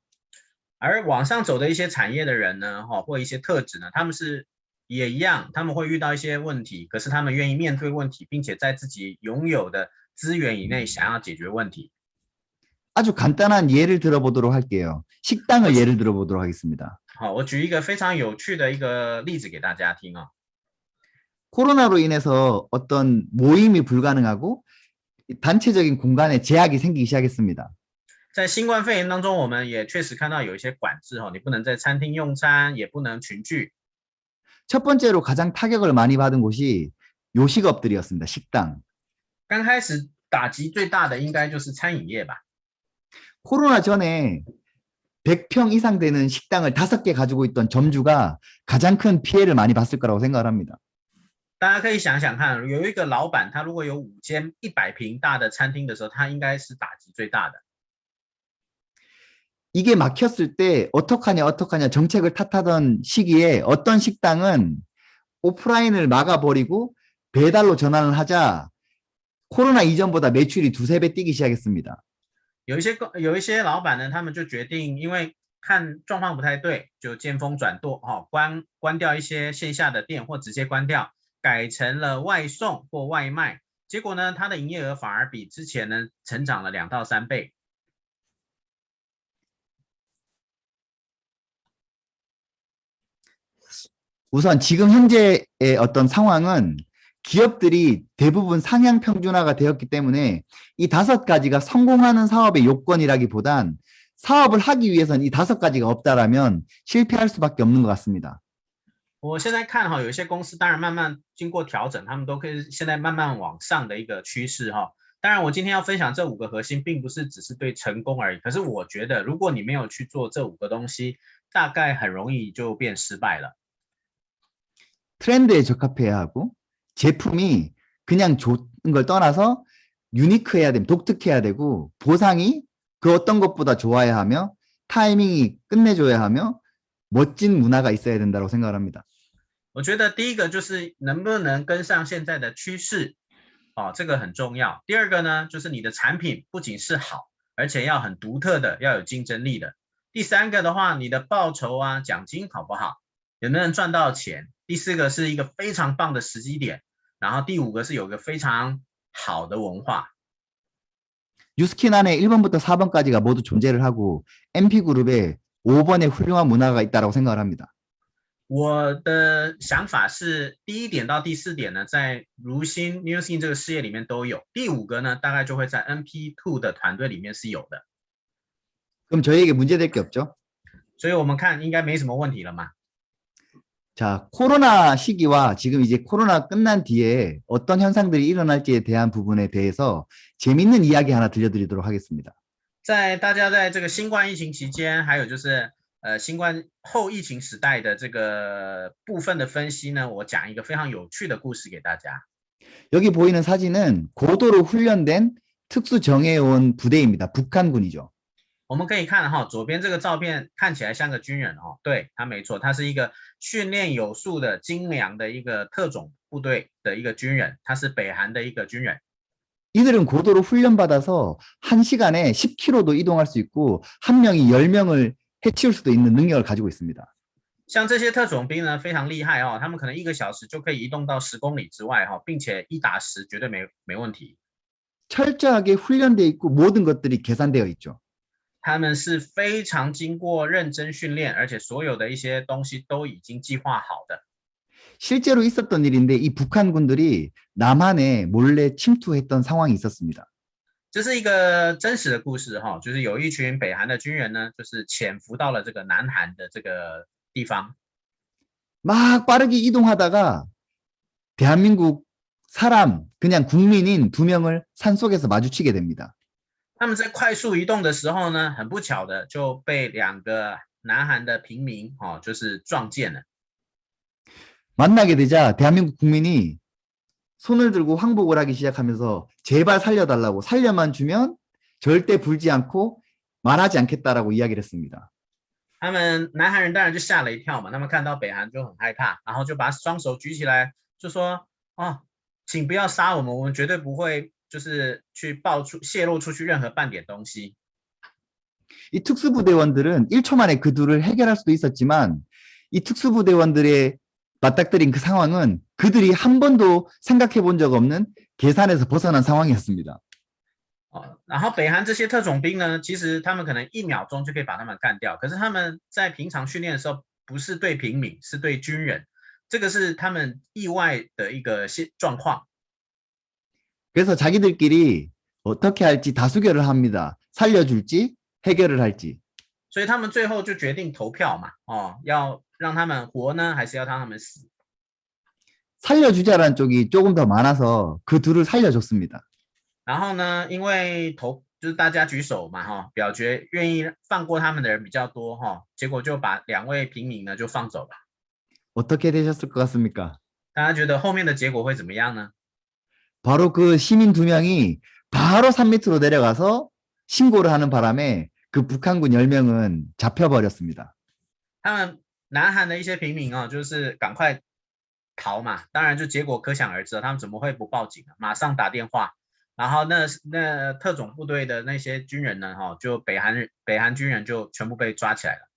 而往上走的一些产业的人呢，或一些特质呢，他们是也一样，他们会遇到一些问题，可是他们愿意面对问题，并且在自己拥有的资源以内想要解决问题。 아주 간단한 예를 들어보도록 할게요. 식당을 예를 들어보도록 하겠습니다. 好，我举一个非常有趣的一个例子给大家听。 코로나로 인해서 어떤 모임이 불가능하고 단체적인 공간에 제약이 생기기 시작했습니다. 在新冠肺炎当中，我们也确实看到有一些管制你不能在餐厅用餐，也不能群聚。 첫 번째로 가장 타격을 많이 받은 곳이 요식업들이었습니다. 식당. 刚开始打击最大的应该就是餐饮业吧。 코로나 전에 100평 이상 되는 식당을 5개 가지고 있던 점주가 가장 큰 피해를 많이 봤을 거라고 생각을 합니다. 大家可以想想看，有一个老板，他如果有5间100平大的餐厅的时候，他应该是打击最大的。 이게 막혔을 때 어떡하냐 정책을 탓하던 시기에 어떤 식당은 오프라인을 막아버리고 배달로 전환을 하자 코로나 이전보다 매출이 2~3배 뛰기 시작했습니다. 有一些老板呢，他们就决定，因为看状况不太对，就见风转舵，关掉一些线下的店或直接关掉，改成了外送或外卖。结果呢，它的营业额反而比之前呢成长了2到3倍。 우선 지금 현재의 어떤 상황은 기업들이 대부분 상향 평준화가 되었기 때문에 이 5가지가 성공하는 사업의 요건이라기보단 사업을 하기 위해서는 이 5가지가 없다라면 실패할 수밖에 없는 것 같습니다. 我现在看有一些公司当然慢慢经过调整，他们都可以现在慢慢往上的一个趋势当然，我今天要分享这5个核心，并不是只是对成功而已。可是我觉得，如果你没有去做这5个东西，大概很容易就变失败了。 트렌드에 적합해야 하고 제품이 그냥 좋은 걸 떠나서 유니크해야 되고 독특해야 되고 보상이 그 어떤 것보다 좋아야 하며 타이밍이 끝내줘야 하며 멋진 문화가 있어야 된다고 생각을 합니다. 我觉得第一个就是能不能跟上现在的趋势，这个很重要。第二个呢，就是你的产品不仅是好，而且要很独特的，要有竞争力的。第三个的话，你的报酬啊、奖金好不好，有没有人赚到钱？ 第4个是一个非常棒的时机点，然后第5个是有个非常好的文化。 뉴스킨 안에 1번부터 4번까지가 모두 존재를 하고 MP그룹에 5번의 훌륭한 문화가 있다고 생각을 합니다. 我的想法是，第1点到第4点呢，在如新 NewSkin 这个事业里面都有。第5个呢，大概就会在 NP2 的团队里面是有的。 그럼 저희에게 문제될 게 없죠? 所以我们看应该没什么问题了嘛。 자, 코로나 시기와 지금 이제 코로나 끝난 뒤에 어떤 현상들이 일어날지에 대한 부분에 대해서 재밌는 이야기 하나 들려드리도록 하겠습니다. 在大家在这个新冠疫情期间，还有就是新冠后疫情时代的这个部分的分析呢，我讲一个非常有趣的故事给大家。 여기 보이는 사진은 고도로 훈련된 특수 정예요원 부대입니다. 북한군이죠. 我们可以看哈，左边这个照片看起来像个军人哦，对，他没错，他是一个训练有素的精良的一个特种部队的一个军人，他是北韩的一个军人。 이들은 고도로 훈련받아서 1시간에 10km도 이동할 수 있고 한 명이 10명을 해치울 수도 있는 능력을 가지고 있습니다. 像这些特种兵呢，非常厉害哦，他们可能1个小时就可以移动到10公里之外哈，并且1打10绝对没问题。 철저하게 훈련되어 있고 모든 것들이 계산되어 있죠. 他们是非常经过认真训练，而且所有的一些东西都已经计划好的。 실제로 있었던 일인데 이 북한군들이 남한에 몰래 침투했던 상황이 있었습니다. 这是一个真实的故事哈，就是有一群北韩的军人呢，就是潜伏到了这个南韩的这个地方。 막 빠르게 이동하다가 대한민국 사람 그냥 국민인 2명을 산속에서 마주치게 됩니다. 他们在快速移动的时候呢，很不巧的就被2个南韩的平民哦，就是撞见了。 만나게 되자 대한민국 국민이 손을 들고 항복을 하기 시작하면서 제발 살려달라고 살려만 주면 절대 불지 않고 말하지 않겠다라고 이야기를 했습니다. 他们南韩人当然就吓了一跳嘛，他们看到北韩就很害怕，然后就把双手举起来，就说：“哦，请不要杀我们，我们绝对不会就是去泄露出去任何半点东西。” 이 특수부대원들은 1초 만에 그 둘을 해결할 수도 있었지만 이 특수부대원들의 맞닥뜨린 그 상황은 그들이 한 번도 생각해 본 적 없는 계산에서 벗어난 상황이었습니다. 然后北韩这些特种兵呢，其实他们可能1秒钟就可以把他们干掉，可是他们在平常训练的时候不是对平民，是对军人，这个是他们意外的一个状况。 그래서 자기들끼리 어떻게 할지 다수결을 합니다. 살려줄지 해결을 할지. 所以他们最后就决定投票嘛，要让他们活呢，还是要让他们死？ 살려주자라는 쪽이 조금 더 많아서 그 둘을 살려줬습니다. 然后呢，因为就是大家举手嘛，表决愿意放过他们的人比较多，结果就把2位平民呢就放走了。 어떻게 되셨을 것 같습니까? 大家觉得后面的结果会怎么样呢？ 바로 그 시민 2명이 바로 산 밑으로 내려가서 신고를 하는 바람에 그 북한군 10명은 잡혀버렸습니다. 他们南韩的一些平民就是赶快逃嘛，当然就结果可想而知了，他们怎么会不报警呢？马上打电话，然后那特种部队的那些军人呢，就北韩军人就全部被抓起来了。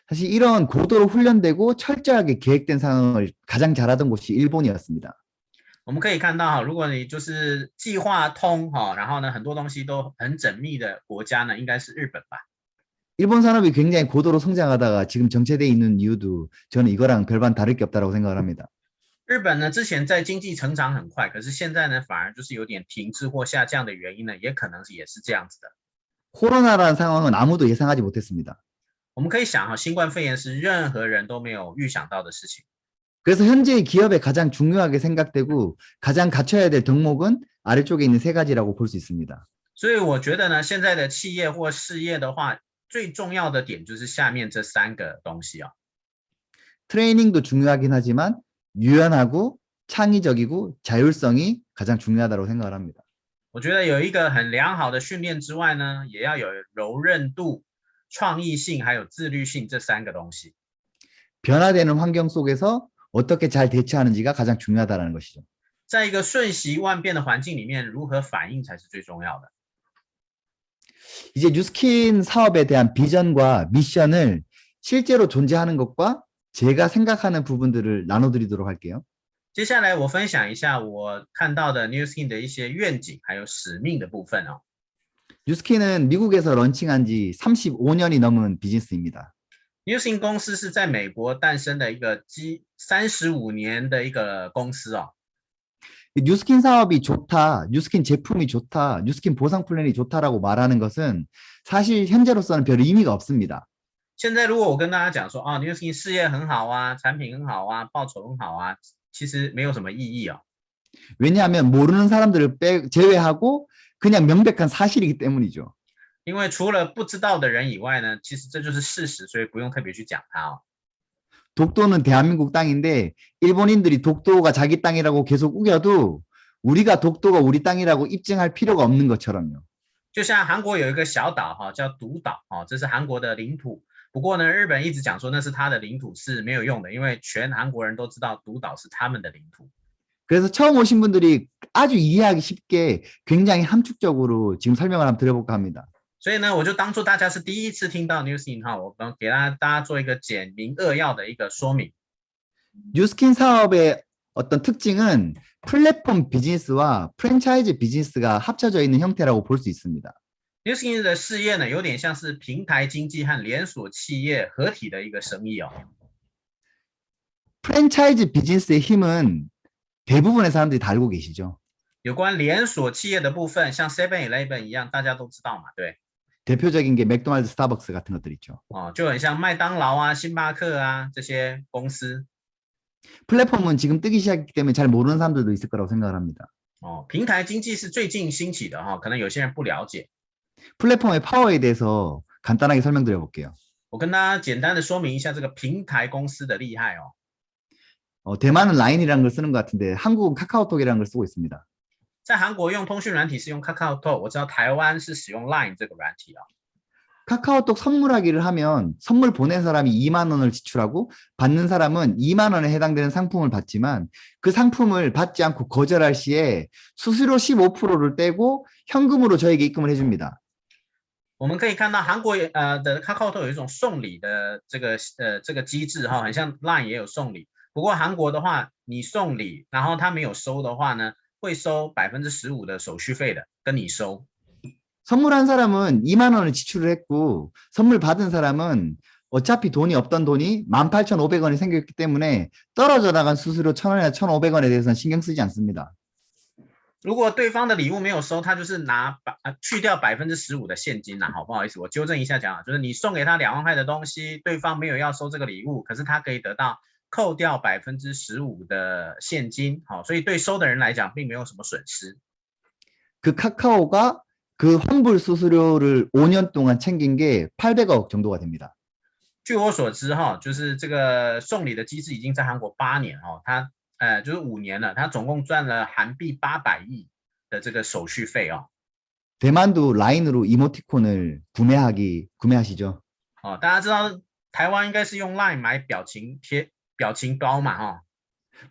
사실 이런 고도로 훈련되고 철저하게 계획된 상황을 가장 잘하던 곳이 일본이었습니다. 我们可以看到如果你就是计划通然后呢很多东西都很缜密的国家呢，应该是日本吧。 일본 산업이 굉장히 고도로 성장하다가 지금 정체되어 있는 이유도 저는 이거랑 별반 다를 게 없다고 생각을 합니다. 日本呢之前在经济成长很快，可是现在呢反而就是有点停滞或下降的原因呢，也可能也是这样子的。 코로나라는 상황은 아무도 예상하지 못했습니다. 我们可以想新冠肺炎是任何人都没有预想到的事情。 그래서 현재의 기업에 가장 중요하게 생각되고 가장 갖춰야 될 덕목은 아래쪽에 있는 3가지라고 볼 수 있습니다. 所以我觉得呢，现在的企业或事业的话，最重要的点就是下面这3个东西。 트레이닝도 중요하긴 하지만 유연하고 창의적이고 자율성이 가장 중요하다고 생각을 합니다. 我觉得有一个很良好的训练之外呢，也要有柔韧度、创意性还有自律性这3个东西。 변화되는 환경 속에서 어떻게 잘 대처하는지가 가장 중요하다는 것이죠. 在一个瞬息万变的环境里面，如何反应才是最重要的。 이제 뉴스킨 사업에 대한 비전과 미션을 실제로 존재하는 것과 제가 생각하는 부분들을 나눠드리도록 할게요. 接下来我分享一下我看到的 New Skin 的一些愿景还有使命的部分。 뉴스킨은 미국에서 런칭한 지 35년이 넘은 비즈니스입니다. New Skin 公司是在美国诞生的一个35年的一个公司。 뉴스킨 사업이 좋다, 뉴스킨 제품이 좋다, 뉴스킨 보상 플랜이 좋다라고 말하는 것은 사실 현재로서는 별 의미가 없습니다. 现在如果我跟大家讲说New Skin 事业很好啊，产品很好啊，报酬很好啊，其实没有什么意义。 왜냐하면 모르는 사람들을 제외하고 그냥 명백한 사실이기 때문이죠. 因为除了不知道的人以外呢，其实这就是事实，所以不用特别去讲它。 독도는 대한민국 땅인데 일본인들이 독도가 자기 땅이라고 계속 우겨도 우리가 독도가 우리 땅이라고 입증할 필요가 없는 것처럼요. 就像韩国有一个小岛哈，叫独岛哦，这是韩国的领土。不过呢，日本一直讲说那是他的领土是没有用的，因为全韩国人都知道独岛是他们的领土。 그래서 처음 오신 분들이 아주 이해하기 쉽게 굉장히 함축적으로 지금 설명을 한번 드려볼까 합니다. 所以呢，我就当做大家是第一次听到 뉴스킨哈，我们给大家做一个简明扼要的一个说明。 뉴스킨 사업의 어떤 특징은 플랫폼 비즈니스와 프랜차이즈 비즈니스가 합쳐져 있는 형태라고 볼 수 있습니다. 뉴스킨 的事业呢，有点像是平台经济和连锁企业合体的一个生意哦。 프랜차이즈 비즈니스의 힘은 대부분의 사람들이 다 알고 계시죠. 有关连锁企业的部分，像 7-Eleven 一样，大家都知道嘛，对。 대표적인 게 맥도날드, 스타벅스 같은 것들 있죠. 哦，就很像麦当劳啊、星巴克啊这些公司。 플랫폼은 지금 뜨기 시작했기 때문에 잘 모르는 사람들도 있을 거라고 생각을 합니다. 哦，平台经济是最近兴起的哈，可能有些人不了解。 플랫폼의 파워에 대해서 간단하게 설명드려 볼게요. 我跟大家简单的说明一下这个平台公司的厉害哦。 대만은 라인이라는 걸 쓰는 것 같은데 한국은 카카오톡이라는 걸 쓰고 있습니다. 在韩国用通讯软体是用 KakaoTalk， 我知道台湾是使用 Line 这个软体啊。 카카오톡 선물하기를 하면 선물 보낸 사람이 2만 원을 지출하고 받는 사람은 2만 원에 해당되는 상품을 받지만 그 상품을 받지 않고 거절할 시에 수수료 15%를 떼고 현금으로 저에게 입금을 해줍니다. 我们可以看到韩国的 KakaoTalk 有一种送礼的这个机制哈，很像 Line 也有送礼。不过韩国的话，你送礼，然后他没有收的话呢，会收15%的手续费的，跟你收。 선물한 사람은 2만 원을 지출을 했고 선물 받은 사람은 어차피 돈이 없던 돈이 18,500원이 생겼기 때문에 떨어져 나간 수수료 1,000원이나 1,500원에 대해서는 신경 쓰지 않습니다. 如果对方的礼物没有收，他就是去掉15%的现金啦。好，不好意思，我纠正一下讲，就是你送给他2万块的东西，对方没有要收这个礼物，可是他可以得到扣掉15%的现金。好，所以对收的人来讲，并没有什么损失。 그 카카오가 그 환불 수수료를 5년 동안 챙긴 게 800억 정도가 됩니다. 据我所知哈，就是这个送礼的机制已经在韩国8年哦，它就是5年了，它总共赚了韩币800亿的这个手续费哦。 대만도 라인으로 이모티콘을 구매하시죠? 哦，大家知道台湾应该是用 Line 买表情包嘛哈。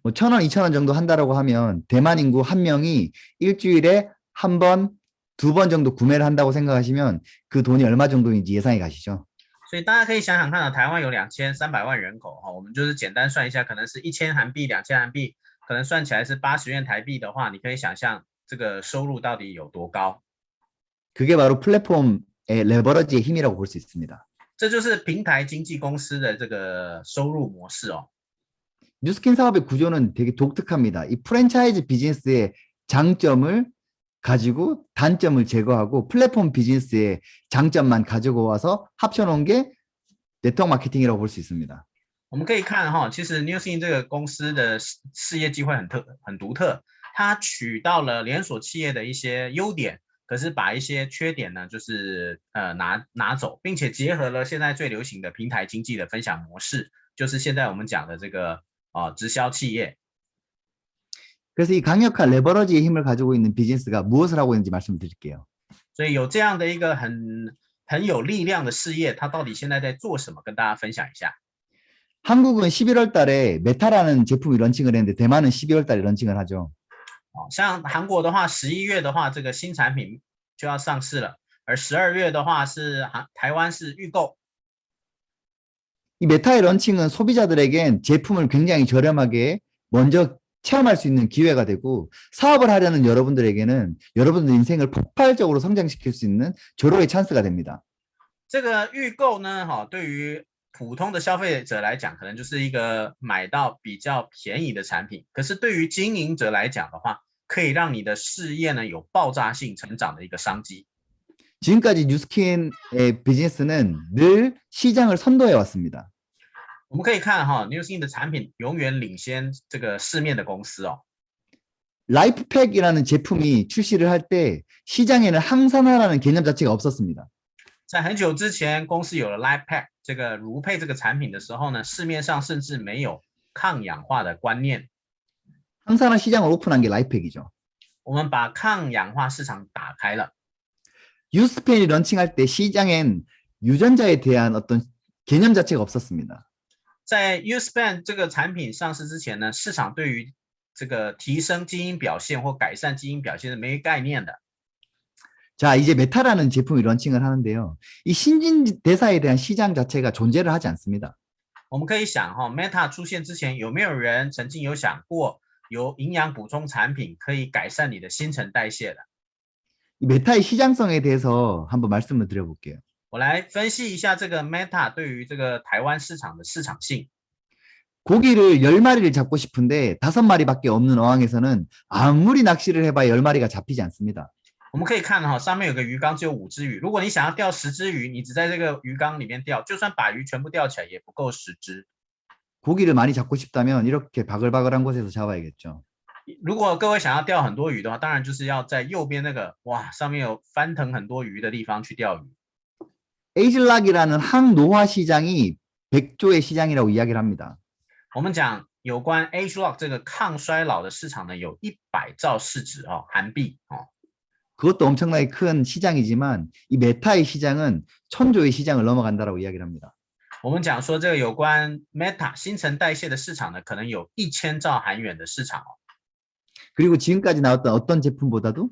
뭐 1,000원, 2,000원 정도 한다라고 하면 대만 인구 한 명이 일주일에 한 번, 2번 정도 구매를 한다고 생각하시면 그 돈이 얼마 정도인지 예상이 가시죠? 所以大家可以想想看台湾有2300万人口哈，我们就是简单算一下，可能是1000韩币、2000韩币，可能算起来是80元台币的话，你可以想象这个收入到底有多高。 그게 바로 플랫폼의 레버러지의 힘이라고 볼 수 있습니다. 这就是平台经纪公司的这个收入模式哦。 뉴스킨 사업의 구조는 되게 독특합니다. 이 프랜차이즈 비즈니스의 장점을 가지고 단점을 제거하고 플랫폼 비즈니스의 장점만 가지고 와서 합쳐놓은 게 네트워크 마케팅이라고 볼 수 있습니다. 我们可以看哈，其实 뉴스킨 这个公司的事业机会很独特，它取到了连锁企业的一些优点，可是把一些缺点呢，就是拿走，并且结合了现在最流行的平台经济的分享模式，就是现在我们讲的这个直销企业。 그래서 이 강력한 레버러지의 힘을 가지고 있는 비즈니스가 무엇을 하고 있는지 말씀드릴게요. 所以有这样的一个很有力量的事业，它到底现在在做什么？跟大家分享一下。 한국은 11월 달에 메타라는 제품이 런칭을 했는데 대만은 12월 달에 런칭을 하죠. 像韩国的话，11月的话，这个新产品就要上市了，而12月的话是台湾是预购。 이 메타의 런칭은 소비자들에겐 제품을 굉장히 저렴하게 먼저 체험할 수 있는 기회가 되고 사업을 하려는 여러분들에게는 여러분들 인생을 폭발적으로 성장시킬 수 있는 절호의 찬스가 됩니다. 这个预购呢，对于普通的消费者来讲，可能就是一个买到比较便宜的产品。可是对于经营者来讲的话，可以让你的事业呢有爆炸性成长的一个商机。 지금까지 뉴스킨의 비즈니스는 늘 시장을 선도해 왔습니다. 我们可以看哈 ，뉴스킨 的产品永远领先这个市面的公司哦。 라이프팩이라는 제품이 출시를 할 때 시장에는 항산화라는 개념 자체가 없었습니다. 在很久之前，公司有了 LifePak 这个如配这个产品的时候呢，市面上甚至没有抗氧化的观念。 항산화 시장을 오픈한 게 라이프팩이죠. 我们把抗氧化市场打开了。 유스펜이 런칭할 때 시장엔 유전자에 대한 어떤 개념 자체가 없었습니다. 在 USpan 这个产品上市之前呢，市场对于这个提升基因表现或改善基因表现是没概念的。 자, 이제 메타라는 제품이 런칭을 하는데요. 이 신진대사에 대한 시장 자체가 존재를 하지 않습니다. 我们可以想哈 ，Meta 出现之前，有没有人曾经有想过，有营养补充产品可以改善你的新陈代谢的？ 이 메타의 시장성에 대해서 한번 말씀을 드려볼게요. 我来分析一下这个 Meta 对于这个台湾市场的市场性。 고기를 10마리를 잡고 싶은데 5마리밖에 없는 어항에서는 아무리 낚시를 해봐야 10마리가 잡히지 않습니다. 我们可以看哈，上面有个鱼缸，只有5只鱼。如果你想要钓10只鱼，你只在这个鱼缸里面钓，就算把鱼全部钓起来，也不够10只。 고기를 많이 잡고 싶다면 이렇게 바글바글한 곳에서 잡아야겠죠. 如果各位想要钓很多鱼的话，当然就是要在右边那个哇，上面有翻腾很多鱼的地方去钓鱼。 에이즐락이라는 항노화 시장이 100조의 시장이라고 이야기를 합니다. 我们讲有关 Agelock 这个抗衰老的市场呢，有100兆市值哦，韩币哦。 그것도 엄청나게 큰 시장이지만 이 메타의 시장은 1000조의 시장을 넘어간다라고 이야기를 합니다. 我们讲说这个有关 Meta 新陈代谢的市场呢，可能有1000兆韩元的市场哦。 그리고 지금까지 나왔던 어떤 제품보다도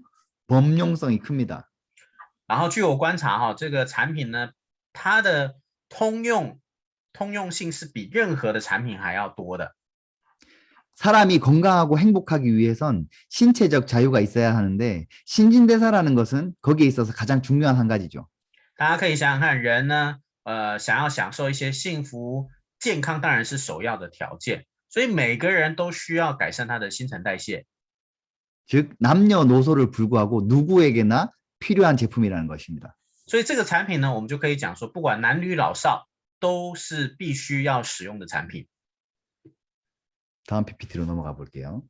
범용성이 큽니다. 然后据我观察哈，这个产品呢，它的通用性是比任何的产品还要多的。 사람이 건강하고 행복하기 위해선 신체적 자유가 있어야 하는데 신진대사라는 것은 거기에 있어서 가장 중요한 한 가지죠. 大家可以想想看，人呢，想要享受一些幸福、健康，当然是首要的条件。所以每个人都需要改善他的新陈代谢。 즉 남녀노소를 불구하고 누구에게나 필요한 제품이라는 것입니다. 所以这个产品呢，我们就可以讲说，不管男女老少，都是必须要使用的产品。 다음 PPT로 넘어가 볼게요.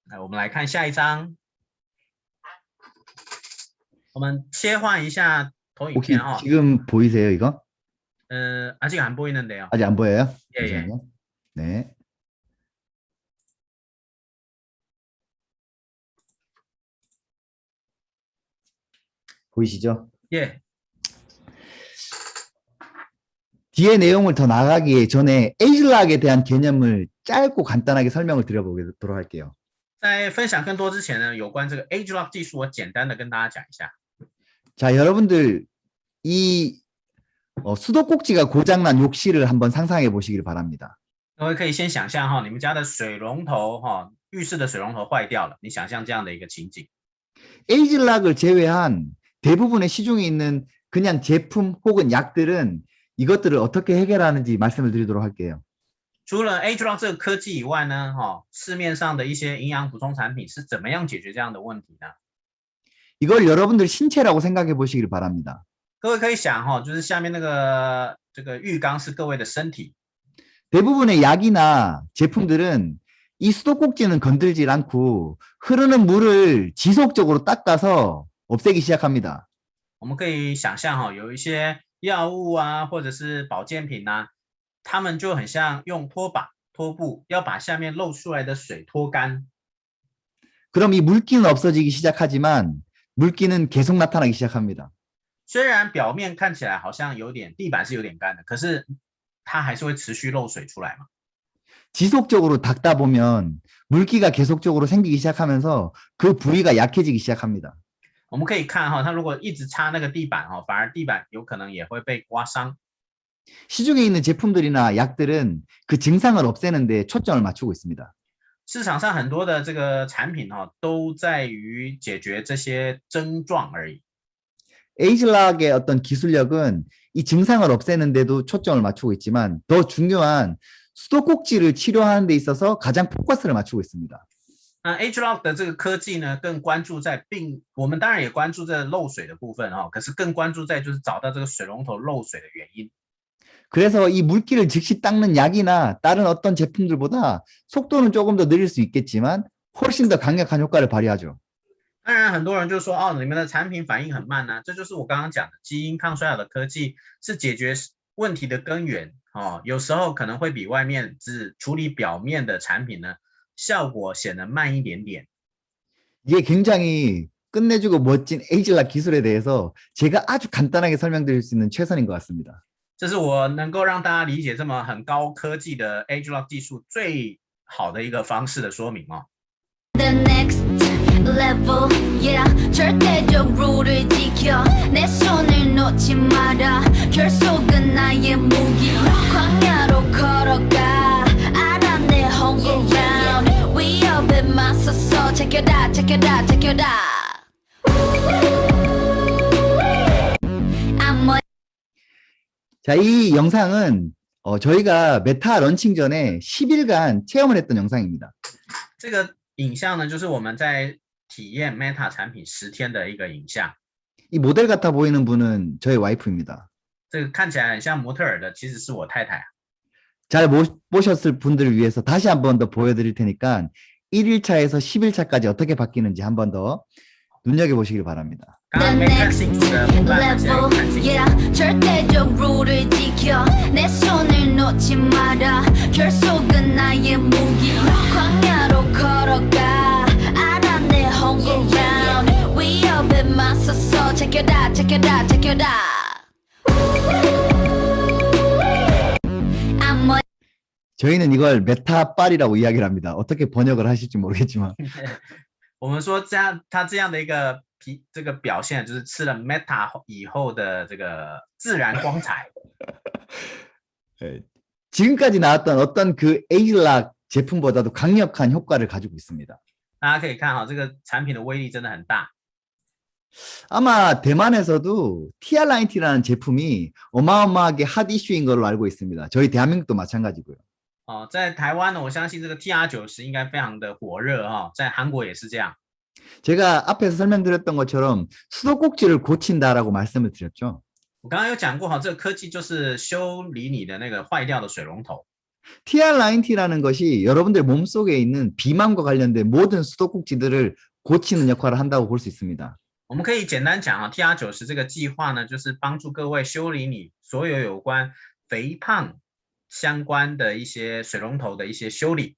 来，我们来看下一张。我们切换一下投影 혹시 片哈。 지금 보이세요 이거? 아직 안 보이는데요. 아직 안 보여요? 예, 예. 네. 보이시죠? 예. 뒤에 내용을 더 나가기 전에 에이즐락에 대한 개념을 짧고 간단하게 설명을 드려보도록 할게요. 在分享更多之前呢，有关这个 Agelock 技术，我简单的跟大家讲一下。 자, 여러분들 이 수도꼭지가 고장난 욕실을 한번 상상해 보시길 바랍니다. 各位可以先想象哈，你们家的水龙头哈，浴室的水龙头坏掉了，你想象这样的一个情景。 에이즐락을 제외한 대부분의 시중에 있는 그냥 제품 혹은 약들은 이것들을 어떻게 해결하는지 말씀을 드리도록 할게요. 除了 Agelock 这个科技以外呢，市面上的一些营养补充产品是怎么样解决这样的问题呢？ 이걸 여러분들 신체라고 생각해 보시길 바랍니다. 各位可以想哈，就是下面那个这个浴缸是各位的身体。 대부분의 약이나 제품들은 이 수도꼭지는 건들지 않고 흐르는 물을 지속적으로 닦아서 없애기 시작합니다. 我们可以想象哈，有一些药物啊，或者是保健品啊，它们就很像用拖把、拖布，要把下面漏出来的水拖干。 그럼 이 물기는 없어지기 시작하지만 물기는 계속 나타나기 시작합니다. 虽然表面看起来好像有点地板是有点干的，可是它还是会持续漏水出来嘛。 지속적으로 닦다 보면 물기가 계속적으로 생기기 시작하면서 그 부위가 약해지기 시작합니다. 我们可以看哈，它如果一直擦那个地板哈，反而地板有可能也会被刮伤。 시중에 있는 제품들이나 약들은 그 증상을 없애는 데 초점을 맞추고 있습니다. 市场上很多的这个产品哈，都在于解决这些症状而已。 에이즐락의 어떤 기술력은 이 증상을 없애는 데도 초점을 맞추고 있지만 더 중요한 수도꼭지를 치료하는 데 있어서 가장 포커스를 맞추고 있습니다. Agelock 的这个科技呢，更关注在我们当然也关注这漏水的部分哈，可是更关注在就是找到这个水龙头漏水的原因。 그래서 이 물기를 즉시 닦는 약이나 다른 어떤 제품들보다 속도는 조금 더 느릴 수 있겠지만 훨씬 더 강력한 효과를 발휘하죠. 当然，很多人就说哦，你们的产品反应很慢啊，这就是我刚刚讲的基因抗衰老的科技是解决问题的根源哦。有时候可能会比外面只处理表面的产品呢，效果显得慢一点点。 이게 굉장히 끝내주고 멋진 에이즐락 기술에 대해서 제가 아주 간단하게 설명드릴 수 있는 최선인 것 같습니다. 这是我能够让大家理解这么很高科技的 AgeLock 技术最好的一个方式的说明哦。 The next level, yeah. 절대적 룰을 지켜 내 손을 놓지 마라. 결속은 나의 무기. 광야로 걸어가. 알아 내 home ground. 위협에 맞서서 check it out, check it out, check it out. 자, 이 영상은 저희가 메타 런칭 전에 10일간 체험을 했던 영상입니다. 这个影像呢，就是我们在体验 Meta 产品10天的一个影像。 이 모델 같아 보이는 분은 저의 와이프입니다. 这个看起来很像模特儿的，其实是我太太。 잘 못 보셨을 분들을 위해서 다시 한 번 더 보여드릴 테니까 1일차에서 10일차까지 어떻게 바뀌는지 한 번 더 눈여겨보시길 바랍니다. The next level, yeah. 절대적 룰을 지켜 내 손을 놓지 마라. 결속은 나의 무기. 광야로 걸어가. 알아 내 home ground. 위협에 맞서서 check it out, check it out, check it out. 저희는 이걸 메타빨이라고 이야기를 합니다. 어떻게 번역을 하실지 모르겠지만. 我们说他这样的一个这个表现，就是吃了 Meta 以后的这个自然光彩。 지금까지 나왔던 어떤 그 에이즐락 제품보다도 강력한 효과를 가지고 있습니다. 大家可以看哈，这个产品的威力真的很大。 아마 대만에서도 TR90T라는 제품이 어마어마하게 핫 이슈인 걸로 알고 있습니다. 저희 대한민국도 마찬가지고요. 在台湾呢，我相信这个 TR90应该非常的火热哈，在韩国也是这样。 제가 앞에서 설명드렸던 것처럼 수도꼭지를 고친다라고 말씀을 드렸죠. 我刚刚有讲过哈，这个科技就是修理你的那个坏掉的水龙头。 TR90T라는 것이 여러분들 몸속에 있는 비만과 관련된 모든 수도꼭지들을 고치는 역할을 한다고 볼 수 있습니다. 我们可以简单讲啊 ，TR90这个计划呢，就是帮助各位修理你所有有关肥胖相关的一些水龙头的一些修理。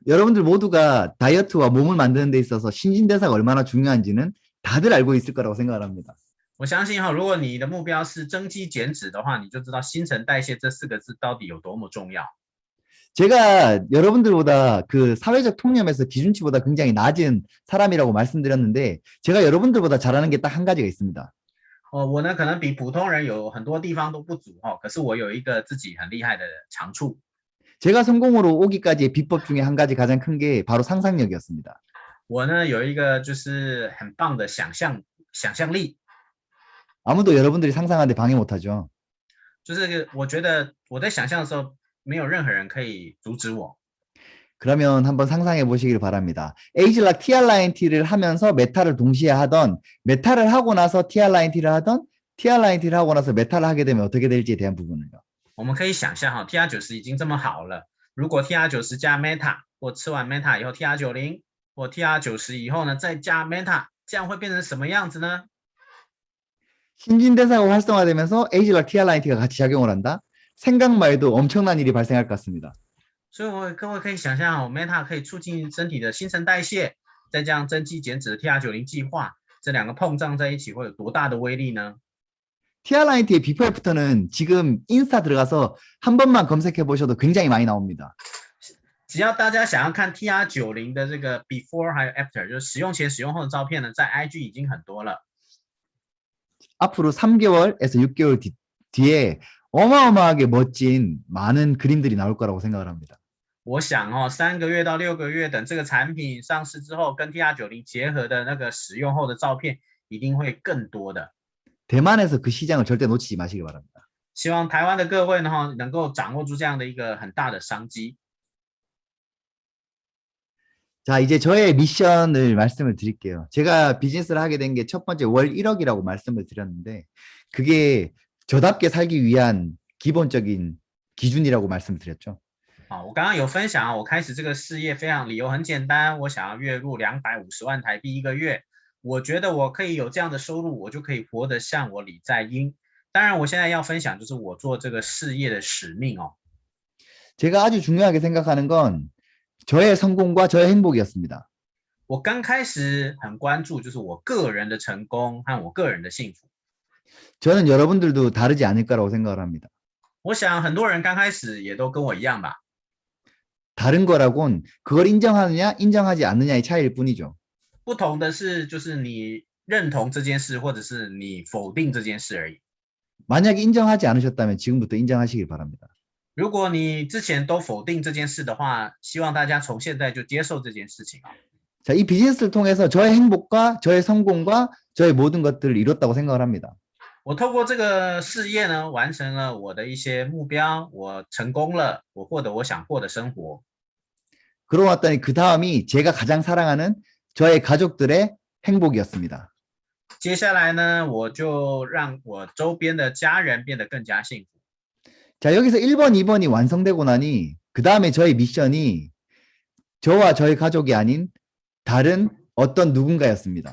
여러분들 모두가 다이어트와 몸을 만드는 데 있어서 신진대사가 얼마나 중요한지는 다들 알고 있을 거라고 생각을 합니다. 我相信哈，如果你的目标是增肌减脂的话，你就知道新陈代谢这4个字到底有多么重要。 제가 여러분들보다 그 사회적 통념에서 기준치보다 굉장히 낮은 사람이라고 말씀드렸는데 제가 여러분들보다 잘하는 게 딱 한 가지가 있습니다. 我呢可能比普通人有很多地方都不足哈，可是我有一个自己很厉害的长处。 제가 성공으로 오기까지의 비법 중에 한 가지 가장 큰 게 바로 상상력이었습니다. 我呢有一个就是很棒的想象力。 아무도 여러분들이 상상하는데 방해 못하죠. 就是我觉得我在想象的时候，没有任何人可以阻止我。 그러면 한번 상상해 보시길 바랍니다. 에이즐락 TR90T를 하면서 메타를 동시에 하던, 메타를 하고 나서 TR90T를 하던, TR90T를 하고 나서 메타를 하게 되면 어떻게 될지에 대한 부분을요. 我们可以想象哈 ，TR90已经这么好了，如果 TR90加 Meta， 或吃完 Meta 以后 TR90， 或 TR90以后呢再加 Meta， 这样会变成什么样子呢？ 신진대사가 활성화되면서 에이즐락 TR90T가 같이 작용을 한다? 생각만 해도 엄청난 일이 발생할 것 같습니다. 所以各位可以想象 ，Meta 可以促進身体的新陳代謝，再加上增肌减脂的 TR90 计划，这两个碰撞在一起会有多大的威力呢？ TR90T의 비포 애프터는 지금 인스타 들어가서 한 번만 검색해 보셔도 굉장히 많이 나옵니다. 只要大家想要看 TR90的这个 before 还有 after， 就是使用前、使用后的照片呢，在 IG 已经很多了。 앞으로 3개월에서 6개월 뒤에 어마어마하게 멋진 많은 그림들이 나올 거라고 생각을 합니다. 我想3个月到6个月，等这个产品上市之后，跟 TR90结合的那个使用后的照片一定会更多的。 대만에서 그 시장을 절대 놓치지 마시기 바랍니다. 希望台湾的各位呢，能够掌握住这样的一个很大的商机。 자, 이제 저의 미션을 말씀을 드릴게요. 제가 비즈니스를 하게 된 게 첫 번째 월 1억이라고 말씀을 드렸는데 그게 저답게 살기 위한 기본적인 기준이라고 말씀드렸죠. 我刚刚有分享我开始这个事业非常理由很简单，我想要月入250万台币1个月，我觉得我可以有这样的收入，我就可以活得像我李在英。当然，我现在要分享就是我做这个事业的使命哦。 제가 아주 중요하게 생각하는 건 저의 성공과 저의 행복이었습니다. 我刚开始很关注就是我个人的成功和我个人的幸福。 저는 여러분들도 다르지 않을 거라고 생각을 합니다. 我想很多人刚开始也都跟我一样吧。 다른 거라곤 그걸 인정하느냐 인정하지 않느냐의 차이일 뿐이죠. 不同的是就是你认同这件事或者是你否定这件事而已。 만약에 인정하지 않으셨다면 지금부터 인정하시길 바랍니다. 如果你之前都否定这件事的话，希望大家从现在就接受这件事情。 자, 이 비즈니스를 통해서 저의 행복과 저의 성공과 저의 모든 것들을 이뤘다고 생각을 합니다. 我透过这个事业呢，完成了我的一些目标，我成功了，我获得我想过的生活。 그러고 왔더니 그 다음이 제가 가장 사랑하는 저의 가족들의 행복이었습니다. 接下来呢，我就让我周边的家人变得更加幸福。 자, 여기서 1번, 2번이 완성되고 나니 그 다음에 저의 미션이 저와 저의 가족이 아닌 다른 어떤 누군가였습니다.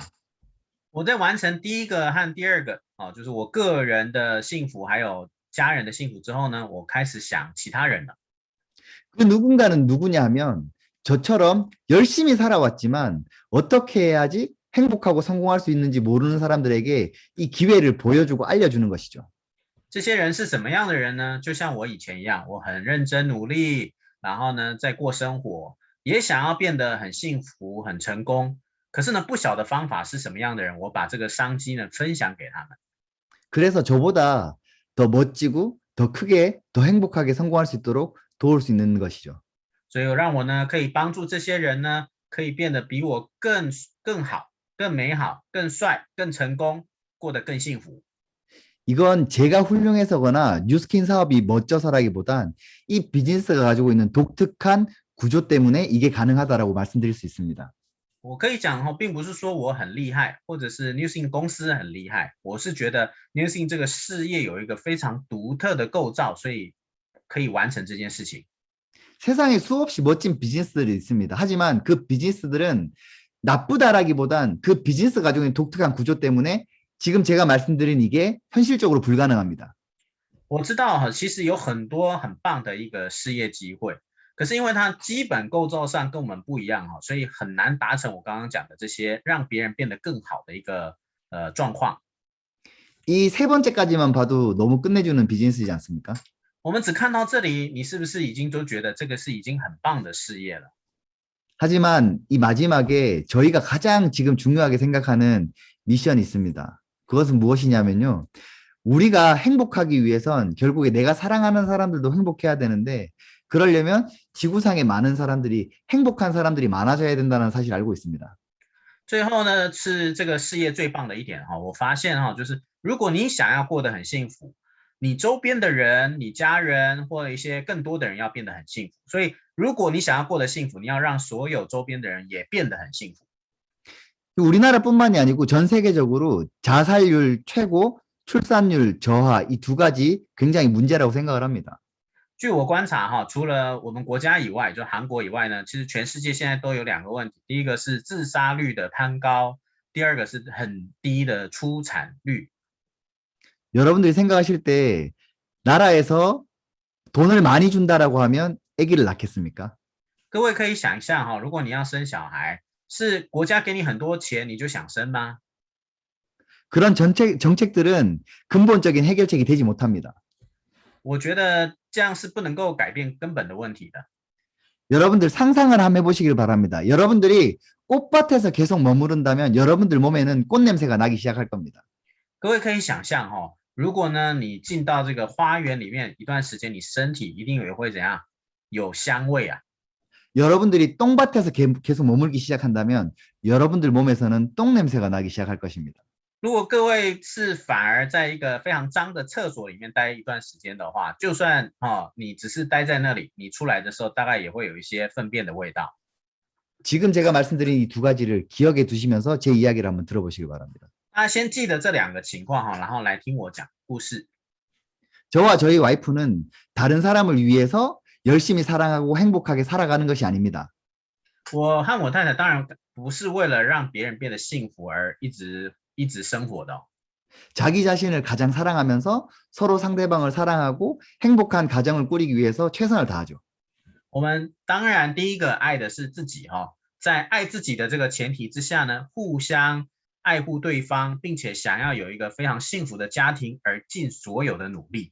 我在完成第一个和第二个，就是我个人的幸福还有家人的幸福之后呢，我开始想其他人了。 그 누군가는 누구냐 하면 저처럼 열심히 살아왔지만 어떻게 해야지 행복하고 성공할 수 있는지 모르는 사람들에게 이 기회를 보여주고 알려주는 것이죠. 这些人是什么样的人呢？就像我以前一样，我很认真努力，然后呢，在过生活，也想要变得很幸福、很成功。可是呢，不晓得方法是什么样的人，我把这个商机呢分享给他们。 그래서 저보다 더 멋지고 더 크게 더 행복하게 성공할 수 있도록 도울 수 있는 것이죠. 所以让我呢可以帮助这些人呢，可以变得比我更好、更美好、更帅、更成功，过得更幸福。 이건 제가 훌륭해서거나 뉴스킨 사업이 멋져서라기보단 이 비즈니스가 가지고 있는 독특한 구조 때문에 이게 가능하다라고 말씀드릴 수 있습니다. 我可以讲并不是说我很厉害，或者是 Newsing 公司很厉害，我是觉得 Newsing 这个事业有一个非常独特的构造，所以可以完成这件事情。 세상에 수없이 멋진 비즈니스들이 있습니다. 하지만 그 비즈니스들은 나쁘다라기보단 그 비즈니스 가지고 있는 독특한 구조 때문에 지금 제가 말씀드린 이게 현실적으로 불가능합니다. 我知道其实有很多很棒的一个事业机会，可是因为它基本构造上跟我们不一样所以很难达成我刚刚讲的这些让别人变得更好的一个状况。 이 세 번째까지만 봐도 너무 끝내주는 비즈니스이지 않습니까? 我们只看到这里，你是不是已经都觉得这个是已经很棒的事业了？ 하지만 이 마지막에 저희가 가장 지금 중요하게 생각하는 미션이 있습니다. 그것은 무엇이냐면요. 우리가 행복하기 위해선 결국에 내가 사랑하는 사람들도 행복해야 되는데 그러려면 지구상에 많은 사람들이 행복한 사람들이 많아져야 된다는 사실을 알고 있습니다. 最后呢，是这个事业最棒的一点我发现就是如果你想要过得很幸福，你周边的人、你家人或一些更多的人要变得很幸福。所以，如果你想要过得幸福，你要让所有周边的人也变得很幸福。 우리나라뿐만이 아니고 전 세계적으로 자살률 최고, 출산율 저하 이 두 가지 굉장히 문제라고 생각을 합니다. 据我观察除了我们国家以外，就韩国以外呢，其实全世界现在都有两个问题。第一个是自杀率的攀高，第二个是很低的出产率。 여러분들이 생각하실 때 나라에서 돈을 많이 준다라고 하면 아기를 낳겠습니까? 各位可以想象如果你要生小孩，是国家给你很多钱你就想生吗？ 그런 정책들은 근본적인 해결책이 되지 못합니다. 我觉得这样是不能够改变根本的问题的。 여러분들 상상을 한번 해보시길 바랍니다. 여러분들이 꽃밭에서 계속 머무른다면 여러분들 몸에는 꽃 냄새가 나기 시작할 겁니다. 各位可以想象如果呢你进到这个花园里面一段时间，你身体一定也会怎样？有香味啊。 여러분들이 똥밭에서 계속 머물기 시작한다면 여러분들 몸에서는 똥 냄새가 나기 시작할 것입니다. 如果各位是反而在一个非常脏的厕所里面待一段时间的话，就算你只是待在那里，你出来的时候大概也会有一些粪便的味道。 지금 제가 말씀드린 이 두 가지를 기억해 두시면서 제 이야기를 한번 들어보시기 바랍니다. 大家先记得这两个情况然后来听我讲故事。 저와 저희 와이프는 다른 사람을 위해서 열심히 사랑하고 행복하게 살아가는 것이 아닙니다. 我和我太太当然不是为了让别人变得幸福而一直生活的。 자기 자신을 가장 사랑하면서 서로 상대방을 사랑하고 행복한 가정을 꾸리기 위해서 최선을 다하죠. 我们当然第一个爱的是自己在爱自己的这个前提之下呢，互相爱护对方，并且想要有一个非常幸福的家庭而尽所有的努力。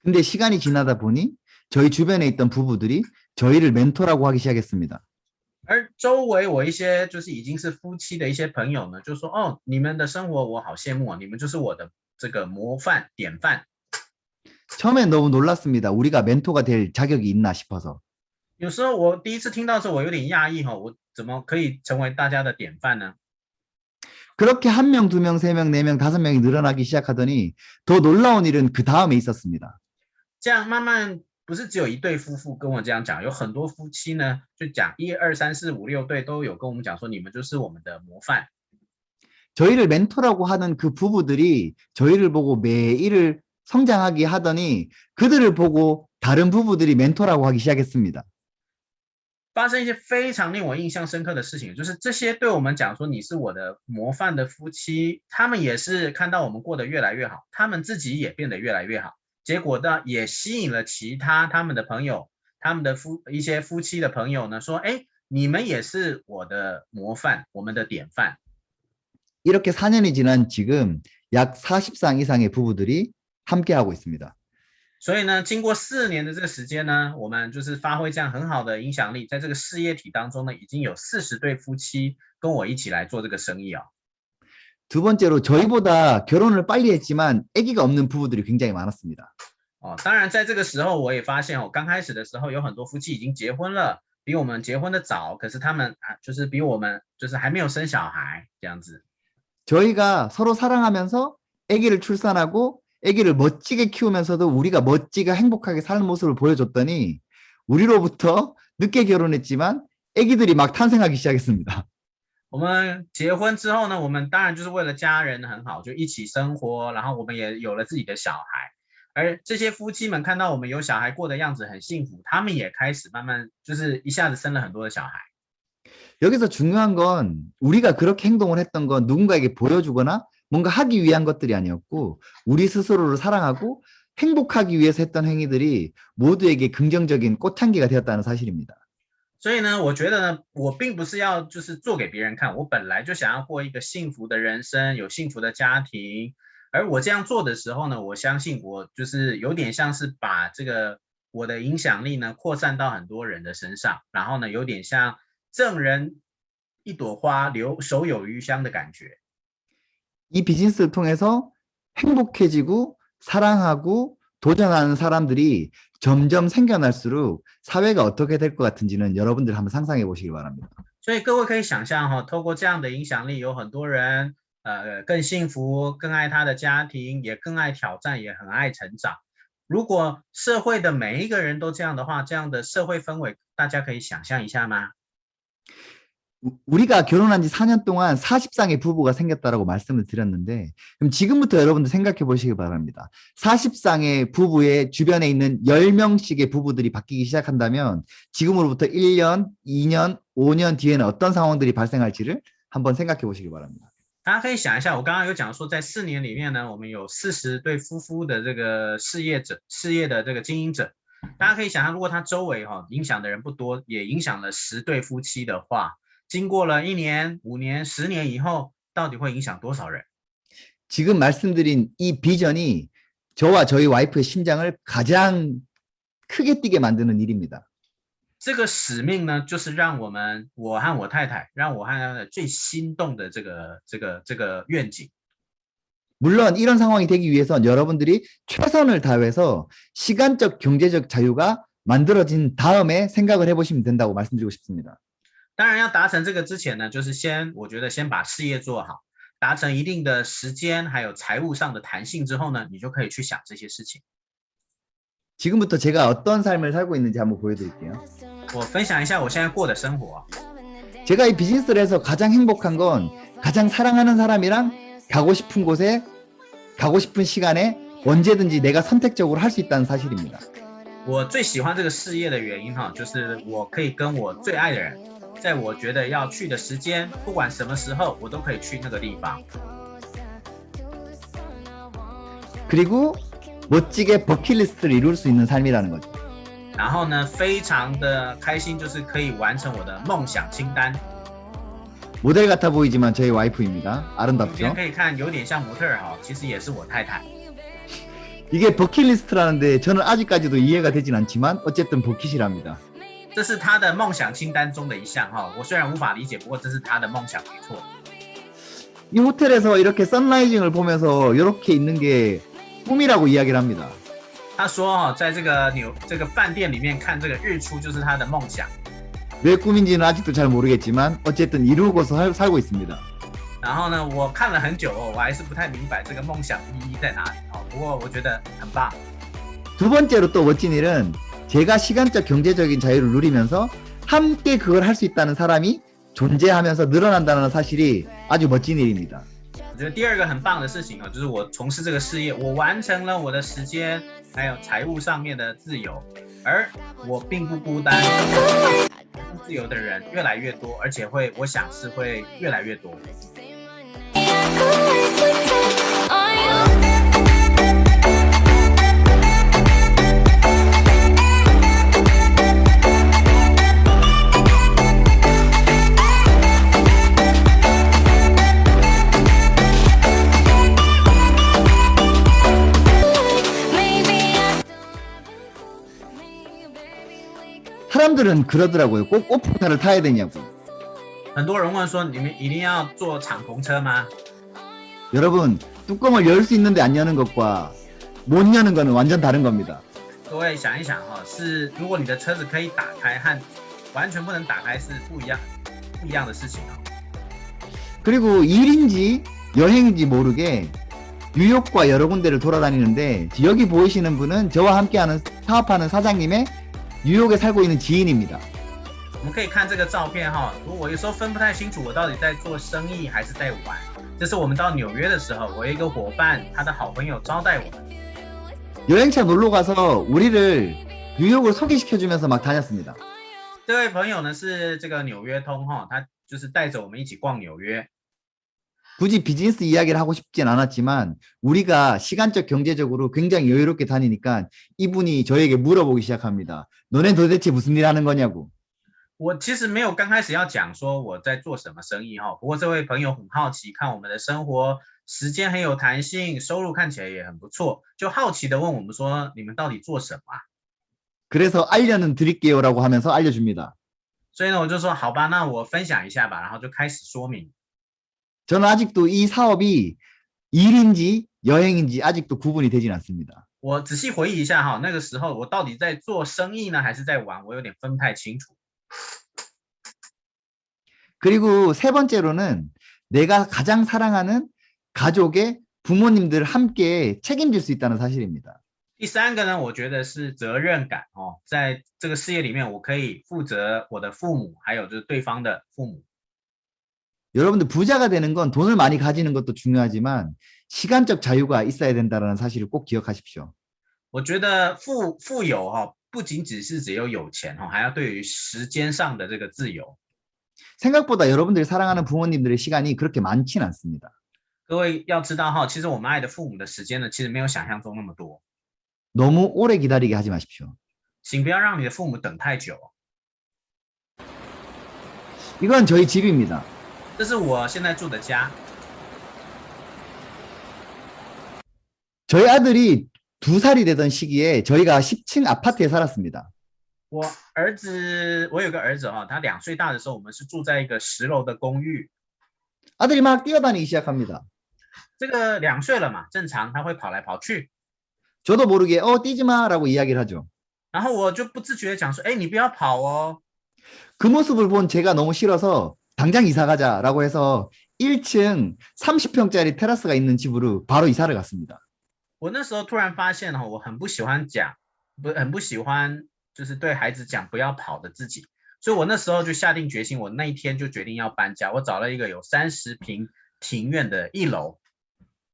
근데 시간이 지나다 보니 저희 주변에 있던 부부들이 저희를 멘토라고 하기 시작했습니다. 而周围我一些就是已经是夫妻的一些朋友呢，就说哦，你们的生活我好羡慕啊，你们就是我的这个模范典范。 처음엔 너무 놀랐습니다. 우리가 멘토가 될 자격이 있나 싶어서. 有时候我第一次听到的时候，我有点讶异哈，我怎么可以成为大家的典范呢？ 그렇게 1명, 2명, 3명, 4명, 5명이 늘어나기 시작하더니 더 놀라운 일은 그 다음에 있었습니다. 这样慢慢不是只有一对夫妇跟我这样讲，有很多夫妻呢就讲1、2、3、4、5、6对都有跟我们讲说，你们就是我们的模范。 저희를 멘토라고 하는 그 부부들이 저희를 보고 매일을 성장하게 하더니 그들을 보고 다른 부부들이 멘토라고 하기 시작했습니다. 发生一些非常令我印象深刻的事情，就是这些对我们讲说你是我的模范的夫妻，他们也是看到我们过得越来越好，他们自己也变得越来越好，结果呢也吸引了其他他们的朋友，他们的一些夫妻的朋友呢说，哎，你们也是我的模范，我们的典范。 이렇게 4년이 지난 지금 약 40쌍 이상의 부부들이 함께하고 있습니다. 所以呢，经过4年的这个时间呢，我们就是发挥这样很好的影响力，在这个事业体当中呢，已经有40对夫妻跟我一起来做这个生意啊。 두 번째로 저희보다 결혼을 빨리 했지만 아기가 없는 부부들이 굉장히 많았습니다. 当然在这个时候我也发现刚开始的时候有很多夫妻已经结婚了，比我们结婚的早，可是他们就是比我们就是还没有生小孩这样子。 저희가 서로 사랑하면서 아기를 출산하고 아기를 멋지게 키우면서도 우리가 멋지게 행복하게 사는 모습을 보여줬더니 우리로부터 늦게 결혼했지만 아기들이 막 탄생하기 시작했습니다. 我们结婚之后呢，我们当然就是为了家人很好，就一起生活，然后我们也有了自己的小孩。而这些夫妻们看到我们有小孩过的样子很幸福，他们也开始慢慢就是一下子生了很多的小孩。 여기서 중요한 건 우리가 그렇게 행동을 했던 건 누군가에게 보여주거나 뭔가 하기 위한 것들이 아니었고 우리 스스로를 사랑하고 행복하기 위해서 했던 행위들이 모두에게 긍정적인 꽃향기가 되었다는 사실입니다. 所以呢，我觉得呢，我并不是要就是做给别人看，我本来就想要过一个幸福的人生，有幸福的家庭。而我这样做的时候呢，我相信我就是有点像是把这个我的影响力呢扩散到很多人的身上，然后呢，有点像赠人一朵花，手有余香的感觉。 이 비즈니스를 통해서 행복해지고 사랑하고 도전하는 사람들이 점점 생겨날수록 사회가 어떻게 될 것 같은지는 여러분들 한번 상상해 보시기 바랍니다. 所以各位可以想象透过这样的影响力，有很多人更幸福，更爱他的家庭，也更爱挑战，也很爱成长。如果社会的每一个人都这样的话，这样的社会氛围，大家可以想象一下吗？ 우리가 결혼한 지 4년 동안 40쌍의 부부가 생겼다라고 말씀을 드렸는데 그럼 지금부터 여러분들 생각해 보시기 바랍니다. 40쌍의 부부의 주변에 있는 10명씩의 부부들이 바뀌기 시작한다면 지금으로부터 1년, 2년, 5년 뒤에는 어떤 상황들이 발생할지를 한번 생각해 보시기 바랍니다. 大家可以想一下，我刚刚有讲说，在4年里面呢，我们有40对夫妇的这个事业的这个经营者。大家可以想象，如果他周围影响的人不多，也影响了10对夫妻的话，经过了1年、5年、10年以后，到底会影响多少人？ 지금 말씀드린 이 비전이 저와 저희 와이프의 심장을 가장 크게 뛰게 만드는 일입니다. 这个使命呢，就是让我和我太太，让我和她的最心动的这个愿景。 물론 이런 상황이 되기 위해선 여러분들이 최선을 다해서 시간적 경제적 자유가 만들어진 다음에 생각을 해보시면 된다고 말씀드리고 싶습니다. 当然要达成这个之前呢，就是我觉得先把事业做好，达成一定的时间还有财务上的弹性之后呢，你就可以去想这些事情。 지금부터 제가 어떤 삶을 살고 있는지 한번 보여드릴게요. 我分享一下我现在过的生活。 제가 이 비즈니스를 해서 가장 행복한 건 가장 사랑하는 사람이랑 가고 싶은 곳에 가고 싶은 시간에 언제든지 내가 선택적으로 할 수 있다는 사실입니다. 我最喜欢这个事业的原因就是我可以跟我最爱的人，在我觉得要去的时间，不管什么时候，我都可以去那个地方。 그리고 멋지게 버킷리스트를 이룰 수 있는 삶이라는 거죠. 然后呢，非常的开心，就是可以完成我的梦想清单。 모델 같아 보이지만 저희 와이프입니다. 今天 아름답죠? 可以看有点像模特儿哈，其实也是我太太。 이게 버킷리스트라는데 저는 아직까지도 이해가 되진 않지만 어쨌든 버킷이랍니다. 这是他的梦想清单中的一项哈，我虽然无法理解，不过这是他的梦想，没错。 이 호텔에서 이렇게 선라이징을 보면서 이렇게 있는 게 꿈이라고 이야기를 합니다. 他说哈，在这个饭店里面看这个日出就是他的梦想。 왜 꿈인지는 아직도 잘 모르겠지만 어쨌든 이루고서 살고 있습니다. 然后呢，我看了很久哦，我还是不太明白这个梦想意义在哪里哦。不过我觉得很棒。 두 번째로 또 멋진 일은 제가 시간적 경제적인 자유를 누리면서 함께 그걸 할 수 있다는 사람이 존재하면서 늘어난다는 사실이 아주 멋진 일입니다. 我觉得第二个很棒的事情哦，就是我从事这个事业，我完成了我的时间还有财务上面的自由，而我并不孤单，自由的人越来越多，而且我想是会越来越多。 사람들은 그러더라고요. 꼭 오픈카를 타야 되냐고. 很多人问说，你们一定要坐敞篷车吗？ 여러분, 뚜껑을 열 수 있는데 안 여는 것과 못 여는 거는 완전 다른 겁니다. 各位想一想哈，是如果你的车子可以打开和完全不能打开是不一样的事情哦。 그리고 일인지 여행인지 모르게 뉴욕과 여러 군데를 돌아다니는데 여기 보이시는 분은 저와 함께하는 사업하는 사장님의 뉴욕에 살고 있는 지인입니다. 我们可以看这个照片哈，我有时候分不太清楚我到底在做生意还是在玩。这是我们到纽约的时候，我有一个伙伴，他的好朋友招待我们。 여행차 놀러 가서 우리를 뉴욕을 소개시켜주면서 막 다녔습니다. 这位朋友呢是这个纽约通哈，他就是带着我们一起逛纽约。 굳이 비즈니스 이야기를 하고 싶진 않았지만 우리가 시간적 경제적으로 굉장히 여유롭게 다니니까 이분이 저에게 물어보기 시작합니다. 너네 도대체 무슨 일 하는 거냐고. 我其实没有刚开始要讲说我在做什么生意哈，不过这位朋友很好奇，看我们的生活时间很有弹性，收入看起来也很不错，就好奇的问我们说你们到底做什么啊？ 그래서 알려는 드릴게요라고 하면서 알려줍니다. 所以呢我就说好吧，那我分享一下吧，然后就开始说明。 저는 아직도 이 사업이 일인지 여행인지 아직도 구분이 되진 않습니다. 我仔细回忆一下哈，那个时候我到底在做生意呢，还是在玩？我有点分不太清楚。 그리고 세 번째로는 내가 가장 사랑하는 가족의 부모님들 함께 책임질 수 있다는 사실입니다. 第三个呢，我觉得是责任感哦，在这个事业里面，我可以负责我的父母，还有就是对方的父母。 여러분들 부자가 되는 건 돈을 많이 가지는 것도 중요하지만 시간적 자유가 있어야 된다는 사실을 꼭 기억하십시오. 我觉得富有哈，不仅只有钱哈，还要对于时间上的这个自由。 생각보다 여러분들이 사랑하는 부모님들의 시간이 그렇게 많지는 않습니다. 各位要知道哈，其实我们爱的父母的时间呢，其实没有想象中那么多。 너무 오래 기다리게 하지 마십시오. 请不要让你的父母等太久。 이건 저희 집입니다. 这是我现在住的家。 저희 아들이 2살이 되던 시기에 저희가 10층 아파트에 살았습니다. 我有个儿子哈，他2岁大的时候，我们是住在一个10楼的公寓。 아들이 막 뛰어다니기 시작합니다. 这个2岁了嘛，正常他会跑来跑去。 저도 모르게 뛰지 마라고 이야기를 하죠. 然后我就不自觉地讲说，哎，你不要跑哦。 그 모습을 본 제가 너무 싫어서 당장 이사 가자라고 해서 1층 30평짜리 테라스가 있는 집으로 바로 이사를 갔습니다. 我那时候突然发现哈，我很不喜欢就是对孩子讲不要跑的自己，所以我那时候就下定决心，我那一天就决定要搬家。我找了一个有30平庭院的1楼。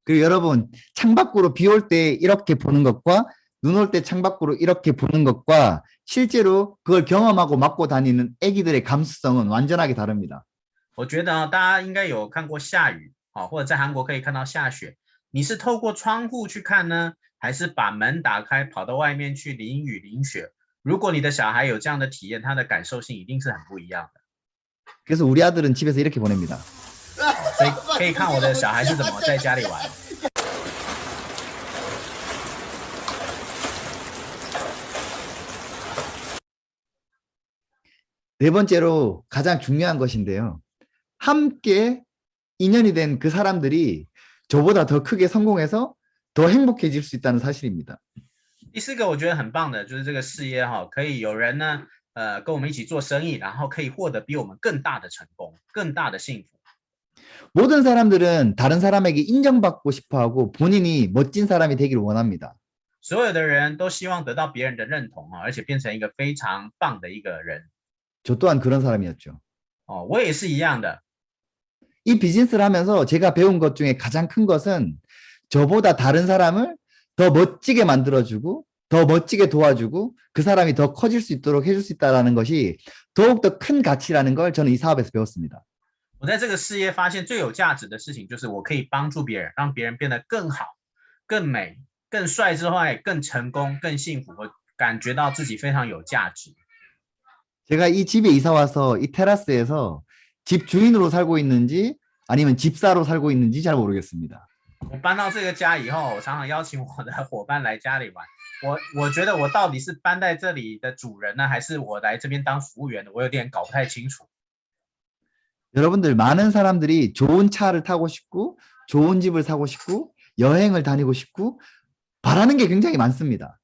그리고 여러분 창밖으로 비 올 때 이렇게 보는 것과 눈 올 때 창밖으로 이렇게 보는 것과 실제로 그걸 경험하고 맞고 다니는 아기들의 감수성은 완전하게 다릅니다. 我觉得大家应该有看过下雨，或者在韩国可以看到下雪。你是透过窗户去看呢，还是把门打开跑到外面去淋雨淋雪？如果你的小孩有这样的体验，他的感受性一定是很不一样的。 그래서 우리 아들은 집에서 이렇게 보냅니다. 所以可以看我的小孩是怎么在家里玩。 네 번째로 가장 중요한 것인데요. 함께 인연이 된 그 사람들이 저보다 더 크게 성공해서 더 행복해질 수 있다는 사실입니다. 第四个我觉得很棒的就是这个事业哈，可以有人呢跟我们一起做生意，然后可以获得比我们更大的成功，更大的幸福。 모든 사람들은 다른 사람에게 인정받고 싶어하고 본인이 멋진 사람이 되기를 원합니다. 所有的人都希望得到别人的认同啊，而且变成一个非常棒的一个人。 저 또한 그런 사람이었죠. 我也是一样的。 이 비즈니스를 하면서 제가 배운 것 중에 가장 큰 것은 저보다 다른 사람을 더 멋지게 만들어주고 더 멋지게 도와주고 그 사람이 더 커질 수 있도록 해줄 수 있다는 것이 더욱더 큰 가치라는 걸 저는 이 사업에서 배웠습니다. 我在这个事业发现最有价值的事情就是我可以帮助别人，让别人变得更好、更美、更帅之外、更成功、更幸福。我感觉到自己非常有价值。 제가 이 집에 이사 와서 이 테라스에서 집 주인으로 살고 있는지 아니면 집사로 살고 있는지 잘 모르겠습니다. 我搬到这个家以后，我常常邀请我的伙伴来家里玩。我觉得我到底是搬在这里的主人呢，还是我来这边当服务员的？我有点搞不太清楚。 여러분들 많은 사람들이 좋은 차를 타고 싶고 좋은 집을 사고 싶고 여행을 다니고 싶고 바라는 게 굉장히 많습니다.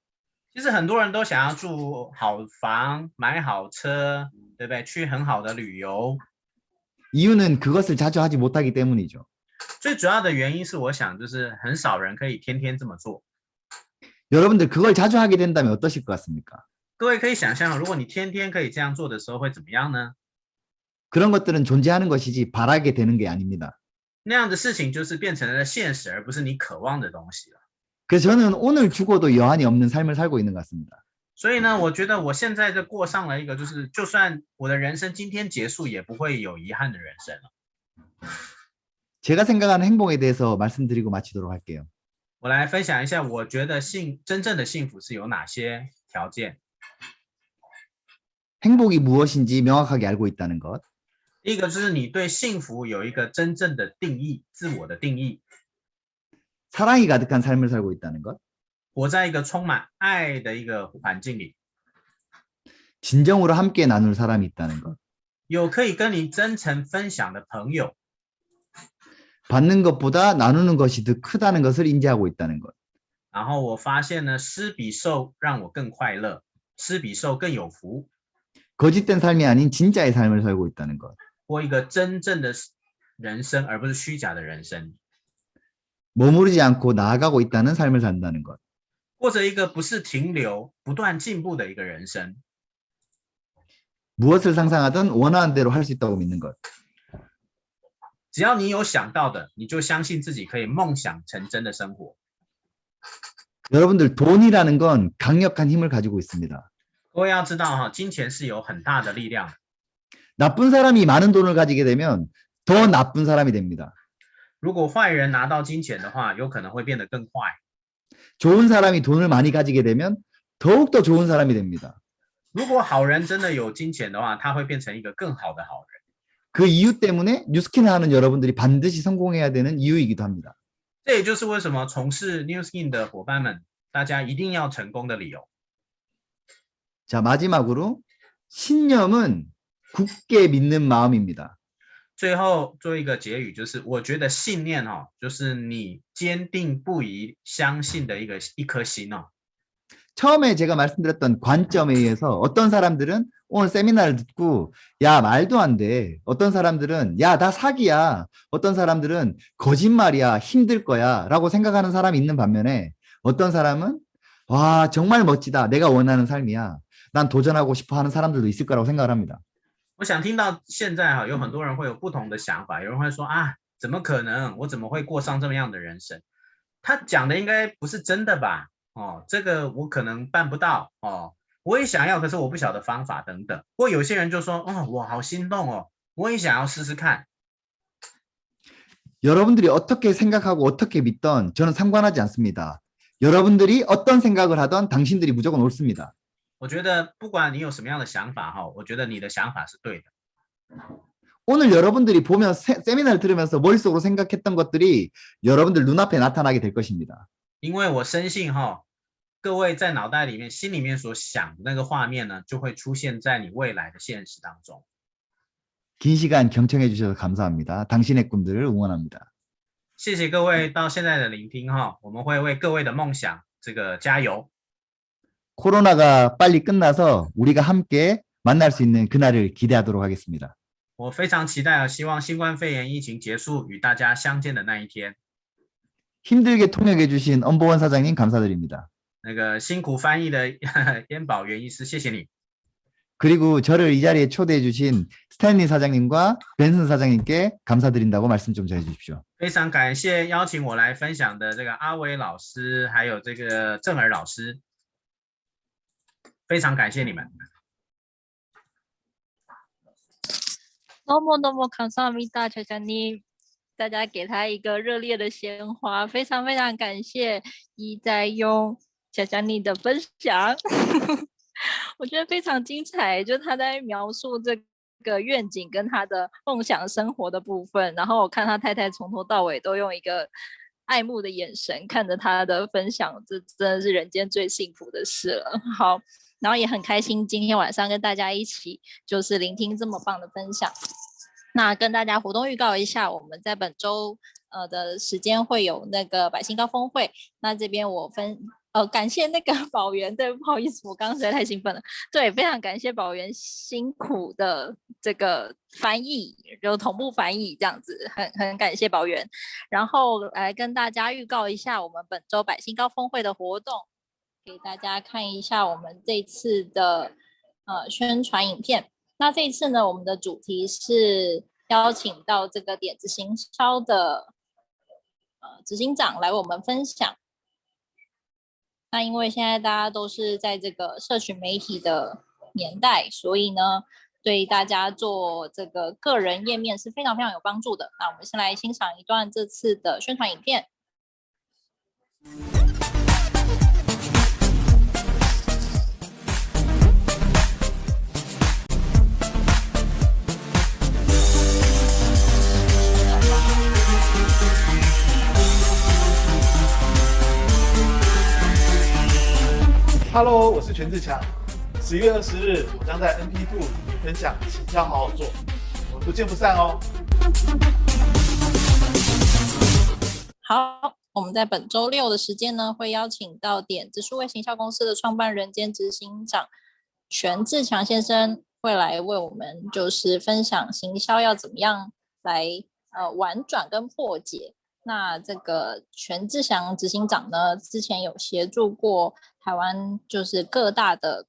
其实很多人都想要住好房、买好车，对不对？去很好的旅游。 이유는 그것을 자주 하지 못하기 때문이죠. 最主要的原因是，我想就是很少人可以天天这么做。 여러분들 그걸 자주 하게 된다면 어떠실 것 같습니까? 各位可以想象，如果你天天可以这样做的时候，会怎么样呢？ 그런 것들은 존재하는 것이지 바라게 되는 게 아닙니다. 那样的事情就是变成了现实，而不是你渴望的东西了。 그래서 저는 오늘 죽어도 여한이 없는 삶을 살고 있는 것 같습니다. 所以呢，我觉得我现在就过上了一个，就是就算我的人生今天结束，也不会有遗憾的人生了。 제가 생각하는 행복에 대해서 말씀드리고 마치도록 할게요. 我来分享一下，我觉得真正的幸福是有哪些条件。 행복이 무엇인지 명확하게 알고 있다는 것. 第一个就是你对幸福有一个真正的定义，自我的定义。 사랑이 가득한 삶을 살고 있다는 것. 活在一个充满爱的一个环境里。 진정으로 함께 나눌 사람이 있다는 것. 有可以跟你真诚分享的朋友。 받는 것보다 나누는 것이 더 크다는 것을 인지하고 있다는 것. 然后我发现呢，施比受让我更快乐，施比受更有福。 거짓된 삶이 아닌 진짜의 삶을 살고 있다는 것. 过一个真正的人生，而不是虚假的人生。 머무르지 않고 나아가고 있다는 삶을 산다는 것. 过着一个不是停留、不断进步的一个人生。 무엇을 상상하든 원하는 대로 할 수 있다고 믿는 것. 只要你有想到的，你就相信自己可以梦想成真的生活。 여러분들 돈이라는 건 강력한 힘을 가지고 있습니다. 各位要知道哈，金钱是有很大的力量。 나쁜 사람이 많은 돈을 가지게 되면 더 나쁜 사람이 됩니다. 如果坏人拿到金钱的话，有可能会变得更坏。 좋은 사람이 돈을 많이 가지게 되면 더욱더 좋은 사람이 됩니다. 如果好人真的有金钱的话，他会变成一个更好的好人。 그 이유 때문에 뉴스킨을 하는 여러분들이 반드시 성공해야 되는 이유이기도 합니다. 这也就是为什么从事 New Skin 的伙伴们，大家一定要成功的理由。 자, 마지막으로 신념은 굳게 믿는 마음입니다. 最后做一个结语，就是我觉得信念就是你坚定不移相信的一颗心。 처음에 제가 말씀드렸던 관점에 의해서 어떤 사람들은 오늘 세미나를 듣고 야 말도 안 돼. 어떤 사람들은 야 나 사기야. 어떤 사람들은 거짓말이야. 힘들 거야. 라고 생각하는 사람이 있는 반면에 어떤 사람은 와 정말 멋지다. 내가 원하는 삶이야. 난 도전하고 싶어 하는 사람들도 있을 거라고 생각을 합니다. 我想听到现在有很多人会有不同的想法，有人会说啊，怎么可能？我怎么会过上这么样的人生？他讲的应该不是真的吧？这个我可能办不到我也想要，可是我不晓得方法等等。或有些人就说，我好心动我也想要试试看。 여러분들이 어떻게 생각하고 어떻게 믿던 저는 상관하지 않습니다. 여러분들이 어떤 생각을 하던 당신들이 무조건 옳습니다. 我觉得不管你有什么样的想法哈，我觉得你的想法是对的。 오늘 여러분들이 보면 세미나를 들으면서 머릿속으로 생각했던 것들이 여러분들 눈앞에 나타나게 될 것입니다. 因为我深信哈，各位在脑袋里面、心里面所想的那个画面呢，就会出现在你未来的现实当中。 긴 시간 경청해 주셔서 감사합니다. 당신의 꿈들을 응원합니다. 谢谢各位到现在的聆听哈，我们会为各位的梦想这个加油。 코로나가 빨리 끝나서 우리가 함께 만날 수 있는 그날을 기대하도록 하겠습니다. 我非常期待希望新冠肺炎疫情结束，与大家相见的那一天。 힘들게 통역해 주신 엄보원 사장님 감사드립니다. 那个辛苦翻译的燕宝袁医师，谢谢你。 그리고 저를 이 자리에 초대해 주신 스탠리 사장님과 벤슨 사장님께 감사드린다고 말씀 좀 전해 주십시오. 非常感谢邀请我来分享的这个阿伟老师，还有这个郑儿老师，非常感谢你们。 너무너무 감사합니다, 저자님. 大家给他一个热烈的鲜花，非常非常感谢一在用小小你的分享，我觉得非常精彩，就是他在描述这个愿景跟他的梦想生活的部分，然后我看他太太从头到尾都用一个爱慕的眼神看着他的分享，这真的是人间最幸福的事了。好，然后也很开心今天晚上跟大家一起就是聆听这么棒的分享。 那跟大家活动预告一下，我们在本周的时间会有那个百姓高峰会。那这边我感谢那个宝源，对，不好意思，我刚刚实在太兴奋了。对，非常感谢宝源辛苦的这个翻译，就同步翻译这样子，很感谢宝源。然后来跟大家预告一下我们本周百姓高峰会的活动，给大家看一下我们这次的宣传影片。 那这一次呢，我们的主题是邀请到这个点子行销的执行长来为我们分享。那因为现在大家都是在这个社群媒体的年代，所以呢，对大家做这个个人页面是非常非常有帮助的。那我们先来欣赏一段这次的宣传影片。 Hello， 我是全志强。11月20日，我将在 NP2 分享行销好好做，我们不见不散哦。好，我们在本周六的时间呢，会邀请到点子数位行销公司的创办人兼执行长全志强先生，会来为我们就是分享行销要怎么样来婉转跟破解。 那这个全志强执行长呢，之前有协助过台湾就是各大的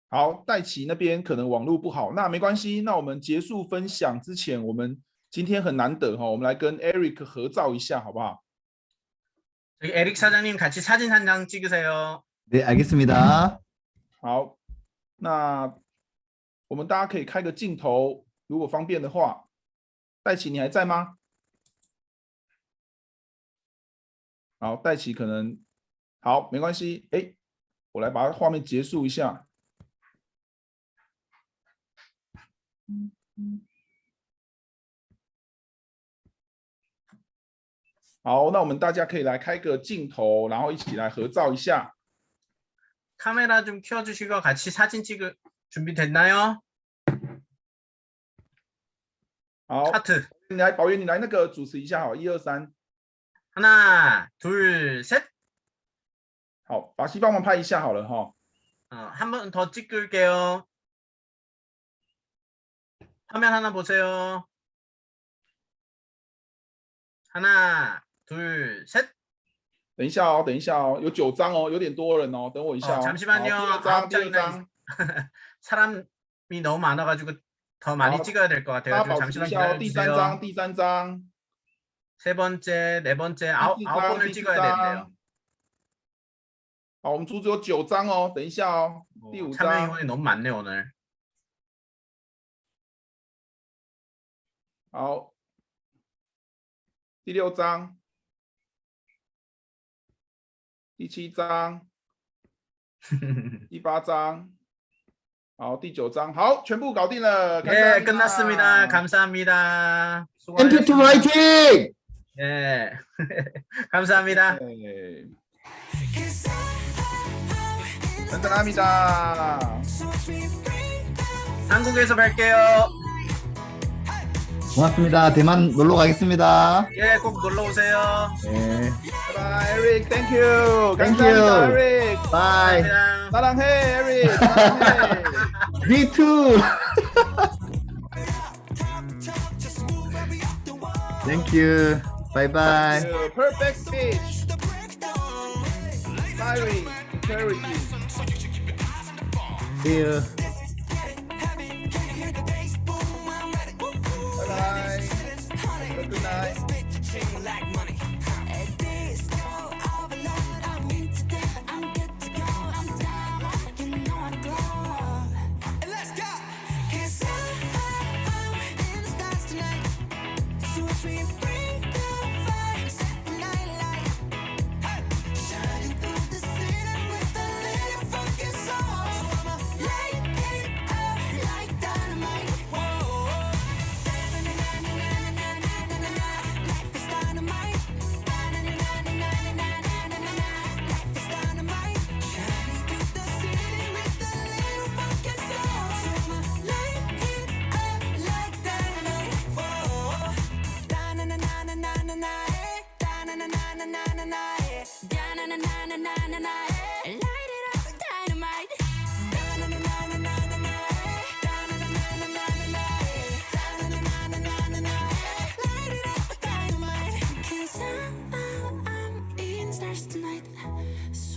好，戴奇那边可能网络不好，那没关系。那我们结束分享之前，我们今天很难得哈，我们来跟 Eric 合照一下，好不好？ 저기 에릭 사장님 같이 사진 한 장 찍으세요. 네, 알겠습니다. 好，那我们大家可以开个镜头，如果方便的话。戴奇，你还在吗？好，戴奇可能好，没关系。哎，我来把画面结束一下。好，那我们大家可以来开个镜头，然后一起来合照一下。 카메라 좀 켜주시고 같이 사진 찍을 준비됐나요? 好， 하트. 你来，宝源，你来那个主持一下，好，1、2、3。 하나, 둘, 셋. 好，巴西帮忙拍一下好了哈。한 번 더 찍을게요. 화면 하나 보세요. 하나, 둘, 셋.等一下哦，等一下哦，有9张哦，有点多人哦，等我一下哦。 잠시만요. 好，第二张。 사람이 너무 많아가지고 더 많이 찍어야 될 것 같아요. 잠시만 기다려주세요. 第三张。 세 번째, 네 번째, 아홉 번을 찍어야 된대요. 好，我们足足有9张哦，等一下哦，第5 참여 张。 인원이 너무 많네요 오늘. 好，第6张，第7张，第8张，好，第9张，好，全部搞定了。 예, 끝났습니다. 감사합니다. MP2 화이팅! 예, 감사합니다. 감사합니다. 한국에서 뵐게요. 고맙습니다. 대만 놀러 가겠습니다. 예, 꼭 놀러 오세요. 네. 바이, 에릭, 땡큐. Thank 감사합니다, you. 에릭. Bye. 사랑해, 에릭. 사랑해. Me too. Thank you. Bye bye. Perfect speech. Very encouraging. See you. Bye. Good night.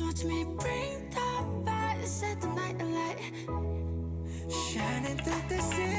Watch me bring the fire, set the night alight. Shining through the city.